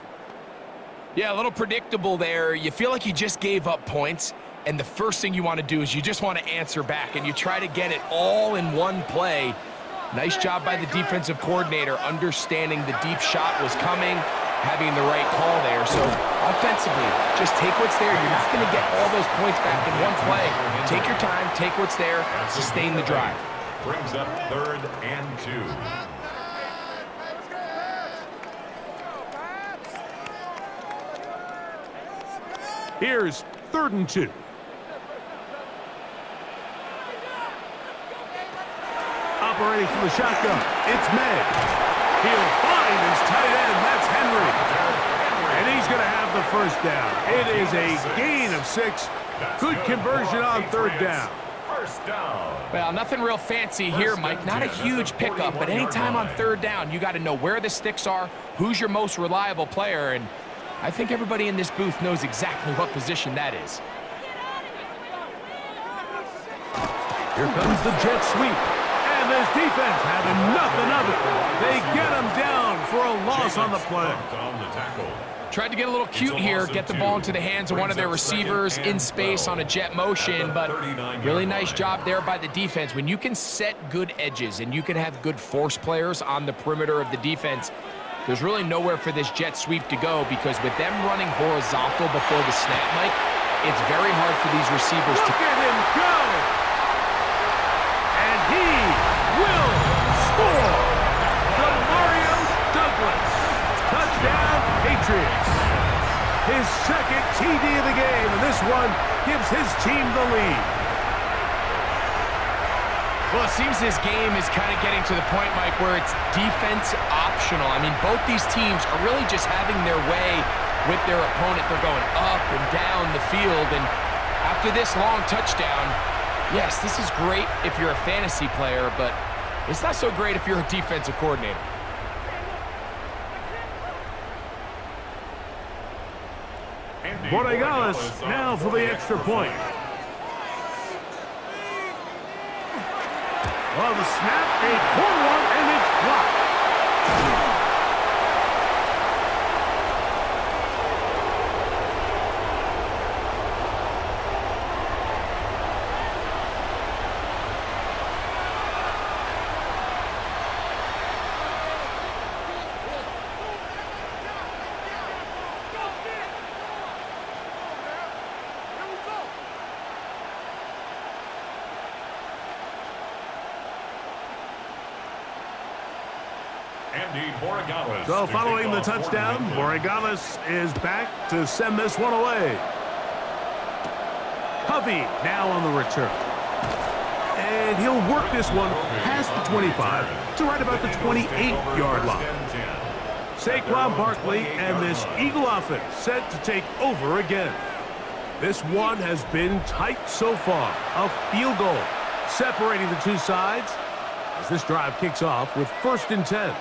Yeah, a little predictable there. You feel like you just gave up points, and the first thing you want to do is you just want to answer back, and you try to get it all in one play. Nice job by the defensive coordinator understanding the deep shot was coming, having the right call there. So offensively, just take what's there. You're not going to get all those points back in one play. Take your time, take what's there, sustain the drive. Brings up 3rd and 2. Here's 3rd and 2. Operating from the shotgun, it's May. He'll find his tight end, that's Henry. And he's going to have the first down. It is a gain of 6. Good conversion on 3rd down. First down. Well, nothing real fancy here, Mike. Not a huge pickup, but anytime on 3rd down, you got to know where the sticks are, who's your most reliable player, and I think everybody in this booth knows exactly what position that is. Here comes the jet sweep. And this defense having nothing of it. They get him down for a loss on the play. Tried to get a little cute here, get the ball into the hands of one of their receivers in space on a jet motion, but really nice job there by the defense. When you can set good edges and you can have good force players on the perimeter of the defense, there's really nowhere for this jet sweep to go, because with them running horizontal before the snap, Mike, it's very hard for these receivers to... Look at him go! And he will score! Mario Douglas. Touchdown, Patriots. His second TD of the game, and this one gives his team the lead. Well, it seems this game is kind of getting to the point, Mike, where it's defense optional. I mean, both these teams are really just having their way with their opponent. They're going up and down the field, and after this long touchdown, yes, this is great if you're a fantasy player, but it's not so great if you're a defensive coordinator. Borregales now for the extra point. Well, the snap, a poor one, and it's blocked. So following the touchdown, Borregales is back to send this one away. Covey now on the return. And he'll work this one past the 25 to right about the 28-yard line. Saquon Barkley and this Eagle offense set to take over again. This one has been tight so far. A field goal separating the two sides as this drive kicks off with 1st and 10.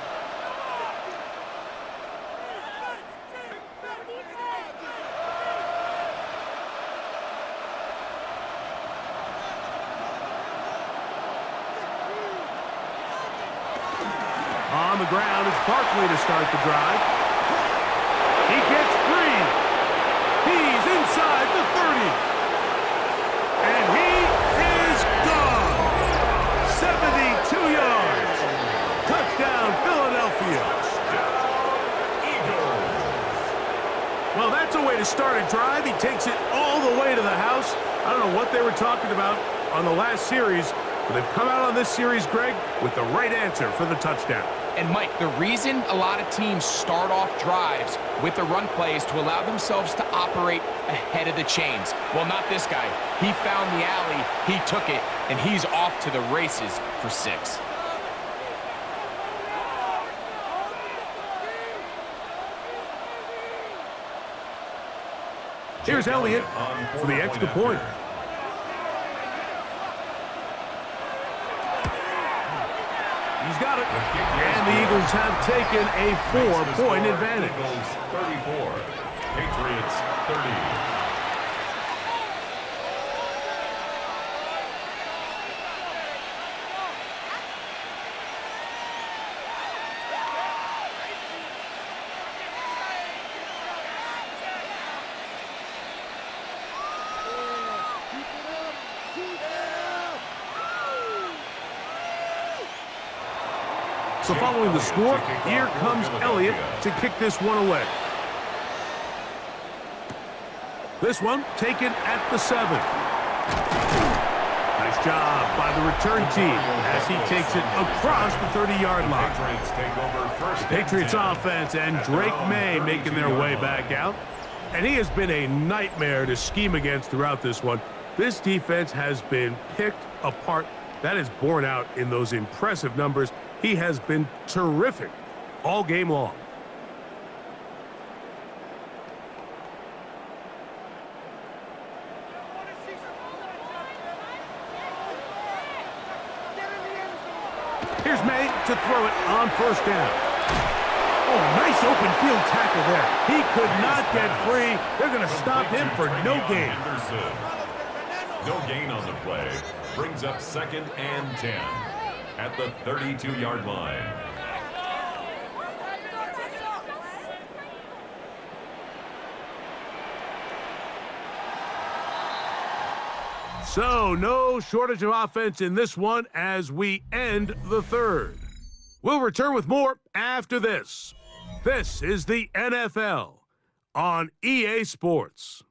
On the ground, it's Barkley to start the drive. He gets free. He's inside the 30. And he is gone. 72 yards. Touchdown, Philadelphia. to start a drive. He takes it all the way to the house. I don't know what they were talking about on the last series, but they've come out on this series, Greg, with the right answer for the touchdown. And, Mike, the reason a lot of teams start off drives with the run play is to allow themselves to operate ahead of the chains. Well, not this guy. He found the alley, he took it, and he's off to the races for 6. Here's Elliott for the extra point. He's got it. And the Eagles have taken a 4-point advantage. Eagles 34, Patriots 30. So following the score, here comes Elliott to kick this one away. This one taken at the 7. Nice job by the return team as he takes it across the 30-yard line. Patriots take over first. Patriots offense and Drake May making their way back out. And he has been a nightmare to scheme against throughout this one. This defense has been picked apart. That is borne out in those impressive numbers. He has been terrific all game long. Here's May to throw it on first down. Oh, nice open field tackle there. He could not get free. They're going to stop him for no gain. No gain on the play. Brings up 2nd and 10 at the 32-yard line. So, no shortage of offense in this one as we end the third. We'll return with more after this. This is the NFL on EA Sports.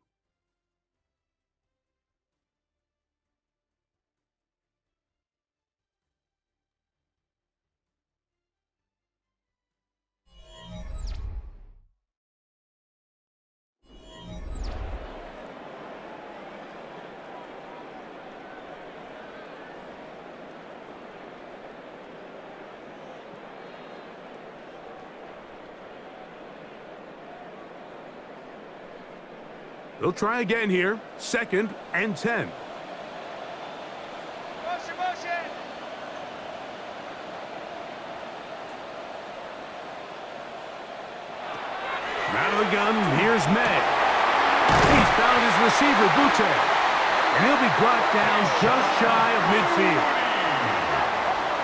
They'll try again here. 2nd and 10. Out of the gun, here's May. He's found his receiver, Butte. And he'll be brought down just shy of midfield.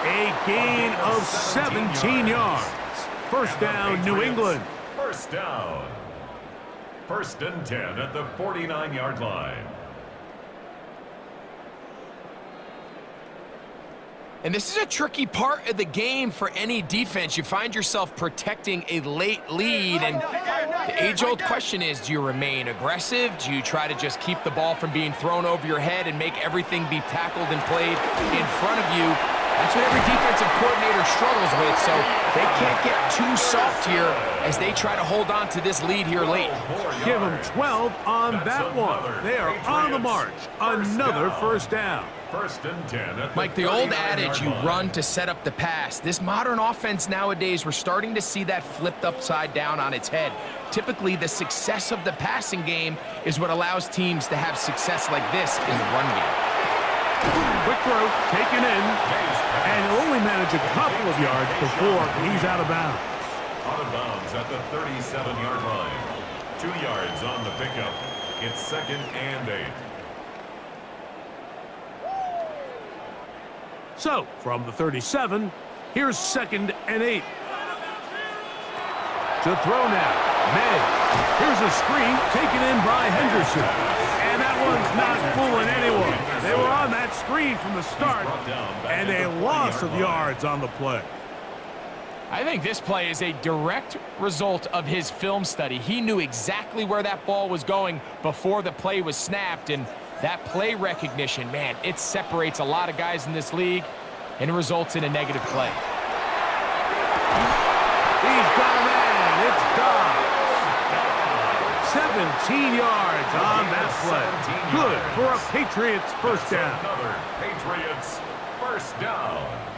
A gain of 17 yards. First down, New England. First down. 1st and 10 at the 49-yard line. And this is a tricky part of the game for any defense. You find yourself protecting a late lead, and the age-old question is, do you remain aggressive? Do you try to just keep the ball from being thrown over your head and make everything be tackled and played in front of you? That's what every defensive coordinator struggles with, so they can't get too soft here as they try to hold on to this lead here late. Give them 12 on that one. They are on the march. Another first down. 1st and 10 at the Mike, the old adage, you run to set up the pass. This modern offense nowadays, we're starting to see that flipped upside down on its head. Typically, the success of the passing game is what allows teams to have success like this in the run game. Quick throw, taken in, and he'll only manage a couple of yards before he's out of bounds. Out of bounds at the 37-yard line. 2 yards on the pickup. It's 2nd and 8. So, from the 37, here's 2nd and 8. To throw now, May. Here's a screen taken in by Henderson. And that one's not fooling anyone. They were on that screen from the start, and a loss of yards on the play. I think this play is a direct result of his film study. He knew exactly where that ball was going before the play was snapped, and that play recognition, man, it separates a lot of guys in this league, and it results in a negative play. He's got a man. It's Dobbs. 17 yards on that play. Good for a Patriots first down. Another Patriots first down.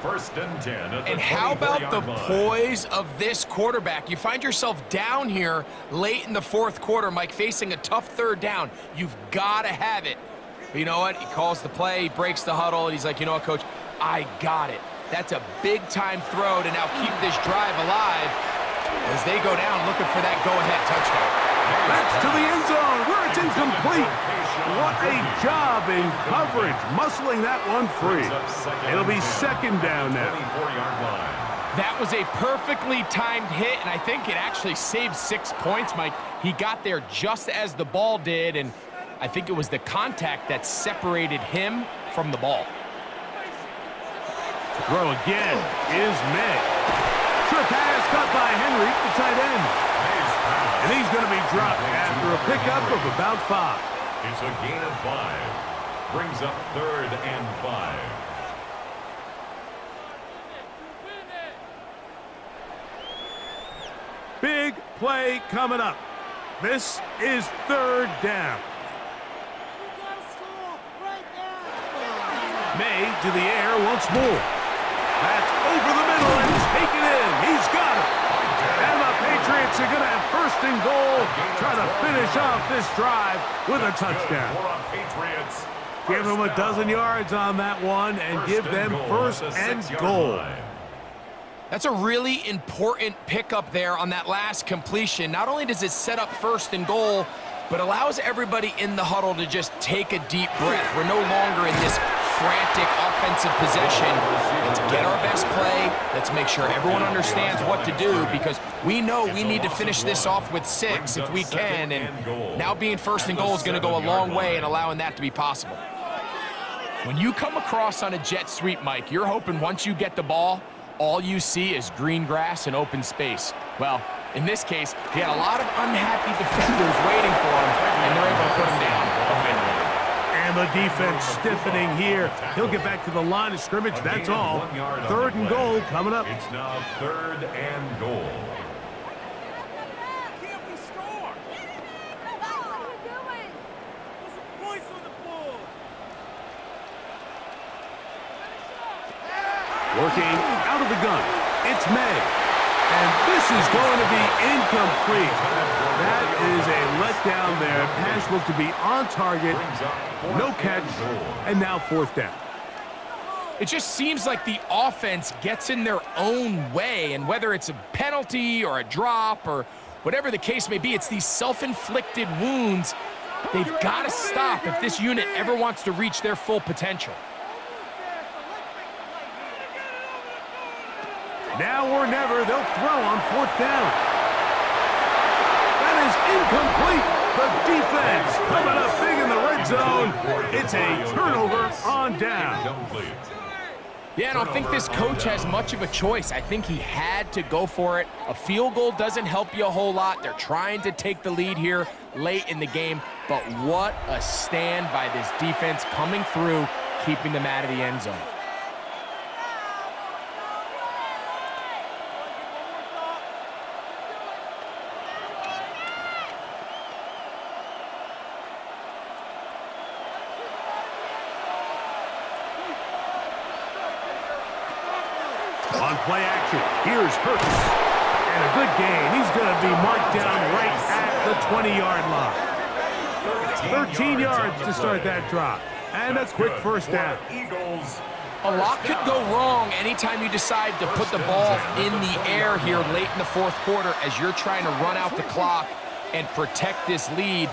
First and 10 at the And how about the 24-yard line. poise of this quarterback? You find yourself down here late in the fourth quarter, Mike, facing a tough third down. You've got to have it. But you know what? He calls the play, he breaks the huddle, and he's like, you know what, Coach? I got it. That's a big-time throw to now keep this drive alive as they go down looking for that go-ahead touchdown. That's to the end zone where it's incomplete. What a job in coverage, muscling that one free. It'll be second down now. 24-yard line. That was a perfectly timed hit, and I think it actually saved 6 points, Mike. He got there just as the ball did, and I think it was the contact that separated him from the ball. Throw again is May. Short pass caught by Henry, the tight end. And he's going to be dropped after a pickup of about 5. It's a gain of 5. Brings up 3rd and 5. Big play coming up. This is 3rd down. May to the air once more. That's over the middle and taken in. He's got it. And the Patriots are going to have 1st and goal, trying to finish off this drive with a touchdown. Give them a dozen yards on that one and give them 1st and goal. That's a really important pickup there on that last completion. Not only does it set up 1st and goal, but allows everybody in the huddle to just take a deep breath. We're no longer in this frantic offensive possession. Let's get our best play. Let's make sure everyone understands what to do, because we know we need to finish this off with 6 if we can, and now being 1st and goal is going to go a long way in allowing that to be possible. When you come across on a jet sweep, Mike, you're hoping once you get the ball, all you see is green grass and open space. Well, in this case, he had a lot of unhappy defenders waiting for him, and they're able to put him down. And the defense stiffening here. He'll get back to the line of scrimmage, that's all. 3rd and goal coming up. It's now 3rd and goal. Working out of the gun. It's May. And this is going to be incomplete. That is a letdown there. Pass looked to be on target. No catch. And now 4th down. It just seems like the offense gets in their own way, and whether it's a penalty or a drop or whatever the case may be, it's these self-inflicted wounds. They've got to stop if this unit ever wants to reach their full potential. Now or never, they'll throw on 4th down. That is incomplete. The defense coming up big in the red zone. It's a turnover on down. Yeah, I don't think this coach has much of a choice. I think he had to go for it. A field goal doesn't help you a whole lot. They're trying to take the lead here late in the game. But what a stand by this defense coming through, keeping them out of the end zone. On play action, here's Hurts. And a good gain. He's going to be marked down right at the 20-yard line. 13 yards to start that drop. And a quick 1st down. A lot could go wrong anytime you decide to put the ball in the air here late in the 4th quarter as you're trying to run out the clock and protect this lead.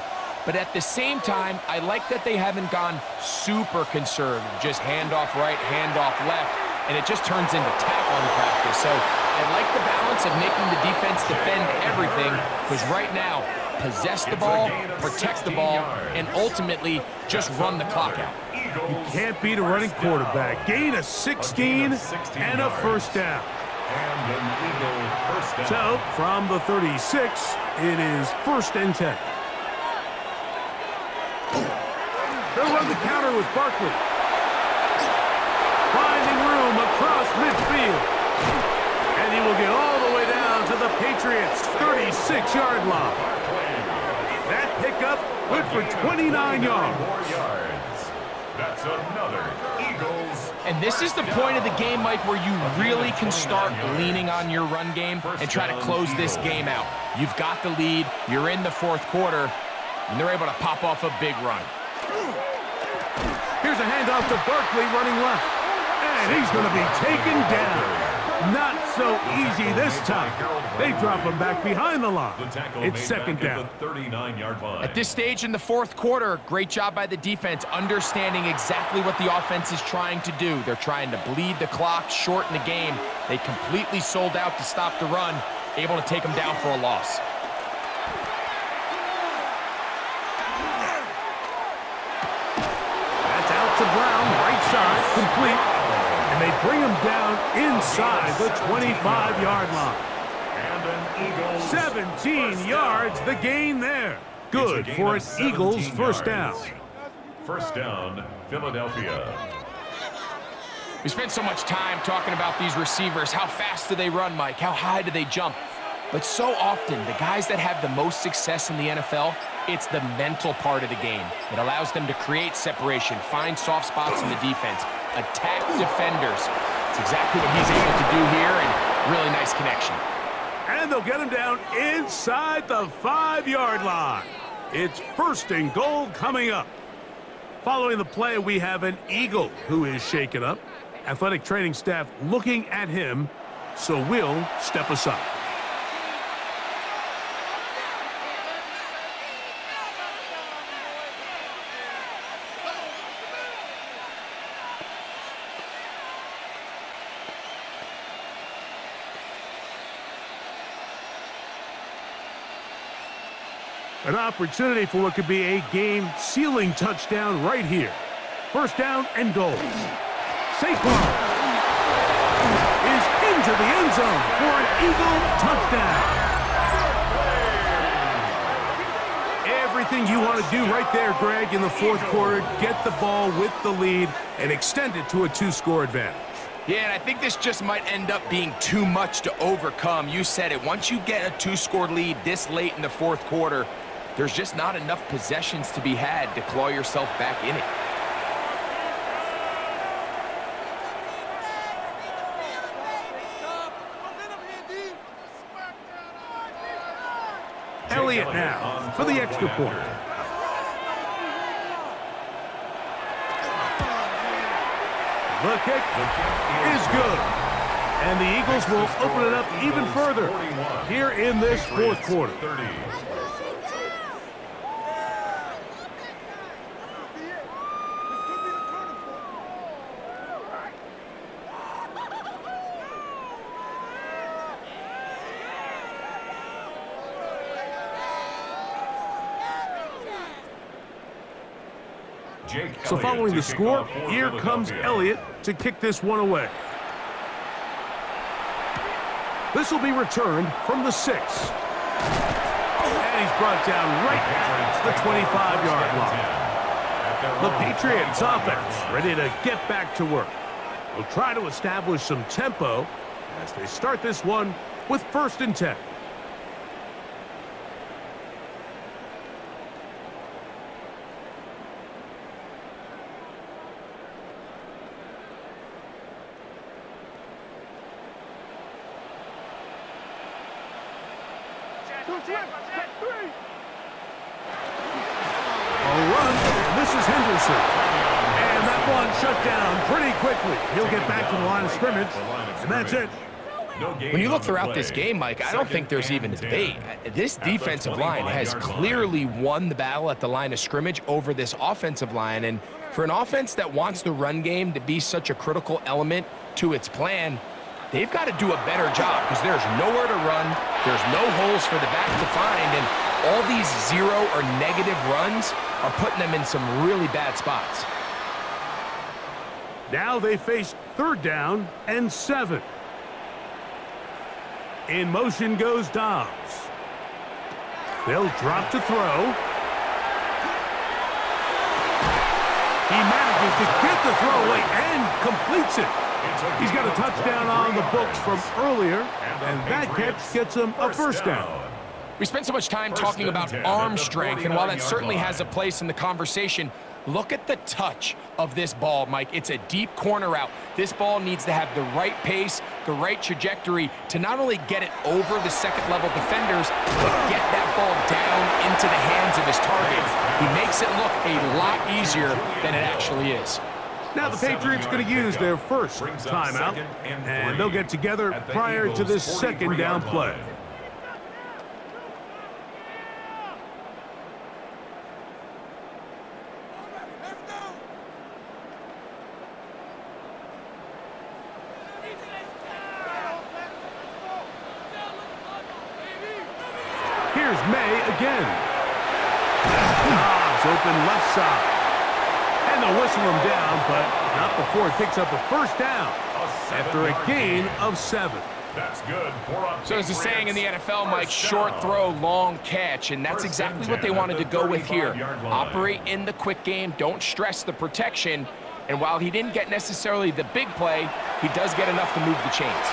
But at the same time, I like that they haven't gone super conservative. Just handoff right, handoff left. And it just turns into tackling practice. So I like the balance of making the defense defend everything, because right now, possess the ball, protect the ball, and ultimately just run the clock out. You can't beat a running quarterback. Gain of 16 and a 1st down. And an Eagle first down. So, from the 36, it is 1st and 10. They'll run the counter with Barkley. Finding room across midfield. And he will get all the way down to the Patriots' 36-yard line. That pickup good for 29 yards. That's another Eagles. And this is the point of the game, Mike, where you really can start leaning on your run game and try to close this game out. You've got the lead, you're in the 4th quarter, and they're able to pop off a big run. Here's a handoff to Barkley running left. And he's going to be taken down. Not so easy this time. They drop him back behind the line. It's 2nd down. 39-yard line. At this stage in the 4th quarter, great job by the defense, understanding exactly what the offense is trying to do. They're trying to bleed the clock, shorten the game. They completely sold out to stop the run, able to take them down for a loss. That's out to Brown, right side, complete. And they bring him down inside the 25-yard line. And an Eagles 17 yards, the gain there. Good for an Eagles first down. First down, Philadelphia. We spent so much time talking about these receivers. How fast do they run, Mike? How high do they jump? But so often, the guys that have the most success in the NFL, it's the mental part of the game. It allows them to create separation, find soft spots in the defense, attack defenders. It's exactly what he's able to do here, and really nice connection. And they'll get him down inside the 5-yard line. It's 1st and goal coming up. Following the play, we have an Eagle who is shaken up. Athletic training staff looking at him, so we'll step aside. An opportunity for what could be a game-sealing touchdown right here. 1st down and goal. Saquon is into the end zone for an Eagle touchdown. Everything you want to do right there, Greg, in the 4th quarter. Get the ball with the lead and extend it to a 2-score advantage. Yeah, and I think this just might end up being too much to overcome. You said it. Once you get a 2-score lead this late in the 4th quarter, there's just not enough possessions to be had to claw yourself back in it. Elliott now for the extra point. The kick is good. And the Eagles will open it up even further here in this 4th quarter. So following the score, here comes Elliott to kick this one away. This will be returned from the 6. And he's brought down right at the 25-yard line. The Patriots offense ready to get back to work. They'll try to establish some tempo as they start this one with 1st and 10. And that one shut down pretty quickly. He'll get back to the line of scrimmage, and that's it. When you look throughout this game, Mike, I don't think there's even a debate. This defensive line has clearly won the battle at the line of scrimmage over this offensive line. And for an offense that wants the run game to be such a critical element to its plan, they've got to do a better job because there's nowhere to run. There's no holes for the back to find. And all these 0 or negative runs are putting them in some really bad spots. Now they face 3rd down and 7. In motion goes Dobbs. They'll drop to throw. He manages to get the throw away and completes it. He's got a touchdown on the books from earlier, and that catch gets him a first down. We spent so much time talking about arm strength, and while that certainly has a place in the conversation, look at the touch of this ball, Mike. It's a deep corner route. This ball needs to have the right pace, the right trajectory to not only get it over the second-level defenders, but get that ball down into the hands of his target. He makes it look a lot easier than it actually is. Now the Patriots going to use their first timeout, and they'll get together prior to this second down play. Here's May again. Dobbs open left side. And they'll whistle him down, but not before it picks up a first down after a gain of 7. That's good. So there's a saying in the NFL, Mike, short throw, long catch, and that's exactly what they wanted to go with here. Operate in the quick game, don't stress the protection, and while he didn't get necessarily the big play, he does get enough to move the chains.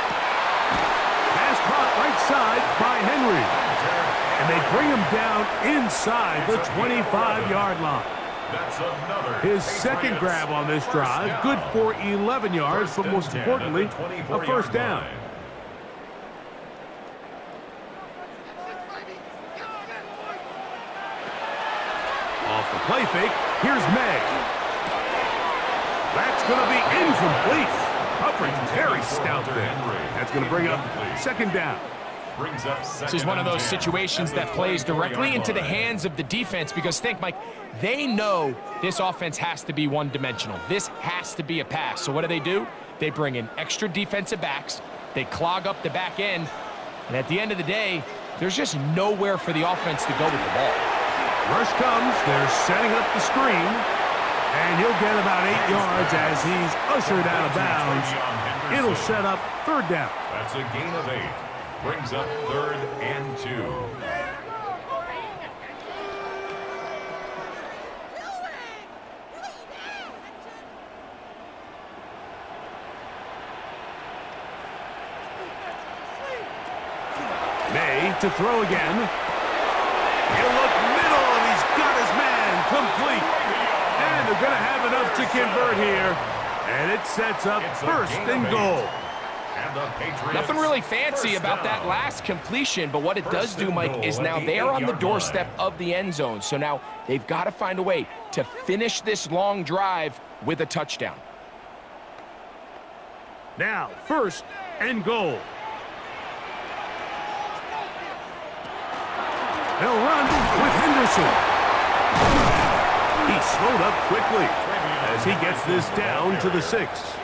Pass caught right side by Henry. And they bring him down inside the 25-yard line. His second grab on this drive, good for 11 yards, but most importantly, a first down. Off the play fake, here's May. That's going to be incomplete. Coverage very stout there. That's going to bring up second down. This is one of those situations that plays directly into the hands of the defense because think, Mike, they know this offense has to be one-dimensional. This has to be a pass. So what do? They bring in extra defensive backs. They clog up the back end. And at the end of the day, there's just nowhere for the offense to go with the ball. Rush comes. They're setting up the screen. And he'll get about 8 yards as he's ushered out of bounds. It'll set up third down. That's a gain of 8. Brings up 3rd and 2. May to throw again. He'll look middle, and he's got his man complete. And they're going to have enough to convert here. And it sets up first and goal. Nothing really fancy about that last completion, but what it does do, Mike, is now they are on the doorstep of the end zone. So now they've got to find a way to finish this long drive with a touchdown. Now, first and goal. They'll run with Henderson. He slowed up quickly as he gets this down to the 6.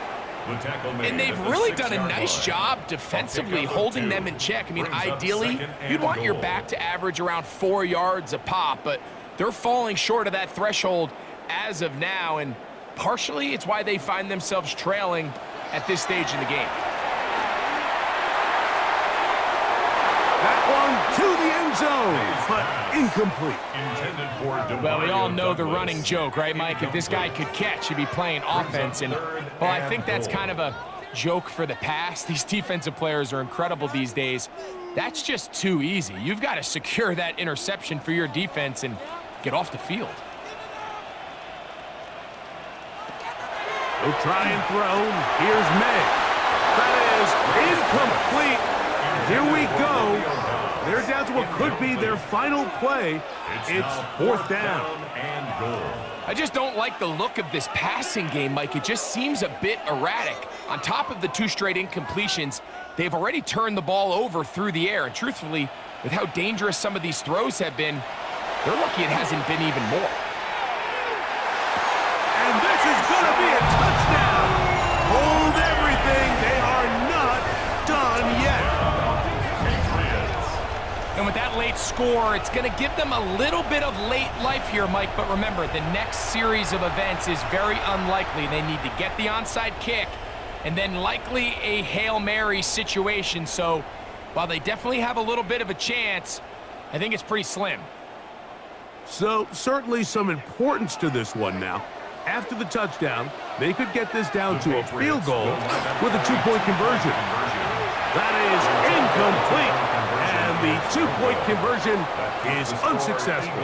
And they've really done a nice job defensively holding them in check. I mean, ideally, you'd want your back to average around 4 yards a pop, but they're falling short of that threshold as of now, and partially it's why they find themselves trailing at this stage in the game. That one to the end zone, but incomplete. Well, we all know the running joke, right, Mike? If this guy could catch, he'd be playing offense. And, well, I think that's kind of a joke for the past. These defensive players are incredible these days. That's just too easy. You've got to secure that interception for your defense and get off the field. They'll try and throw. Here's May. That is incomplete. Here we go. They're down to what could be their final play. It's fourth down. I just don't like the look of this passing game, Mike. It just seems a bit erratic. On top of the 2 straight incompletions, they've already turned the ball over through the air. And truthfully, with how dangerous some of these throws have been, they're lucky it hasn't been even more. And this is going to be a touchdown. Hold everything. They are not done yet. And with that late score, it's going to give them a little bit of late life here, Mike. But remember, the next series of events is very unlikely. They need to get the onside kick and then likely a Hail Mary situation. So While they definitely have a little bit of a chance, I think it's pretty slim. So, certainly some importance to this one now. After the touchdown, they could get this down to a field goal with a two-point conversion. That is incomplete, and the two-point conversion is unsuccessful.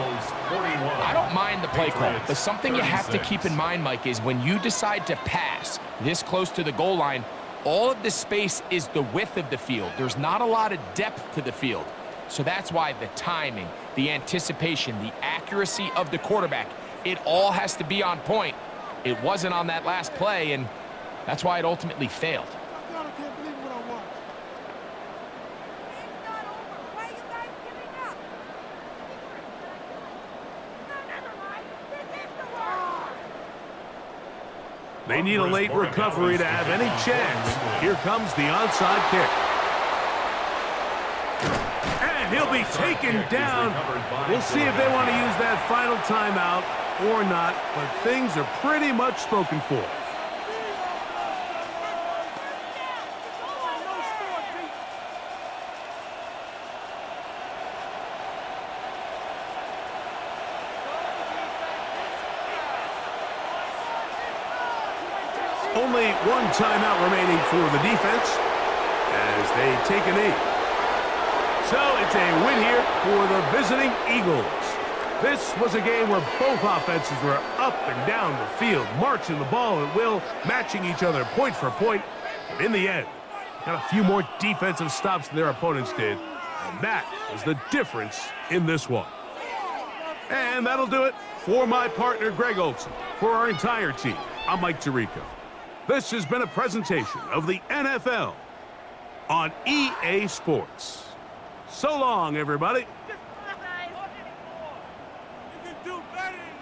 I don't mind the play call, but something you have to keep in mind, Mike, is when you decide to pass this close to the goal line, all of the space is the width of the field. There's not a lot of depth to the field. So that's why the timing, the anticipation, the accuracy of the quarterback, it all has to be on point. It wasn't on that last play, and that's why it ultimately failed. They need a late recovery to have any chance. Here comes the onside kick. And he'll be taken down. We'll see if they want to use that final timeout or not, but things are pretty much spoken for. Only one timeout remaining for the defense as they take a knee. So it's a win here for the visiting Eagles. This was a game where both offenses were up and down the field, marching the ball at will, matching each other point for point. But in the end, got a few more defensive stops than their opponents did, and that was the difference in this one. And that'll do it for my partner, Greg Olson. For our entire team, I'm Mike Tirico. This has been a presentation of the NFL on EA Sports. So long, everybody. You can do better than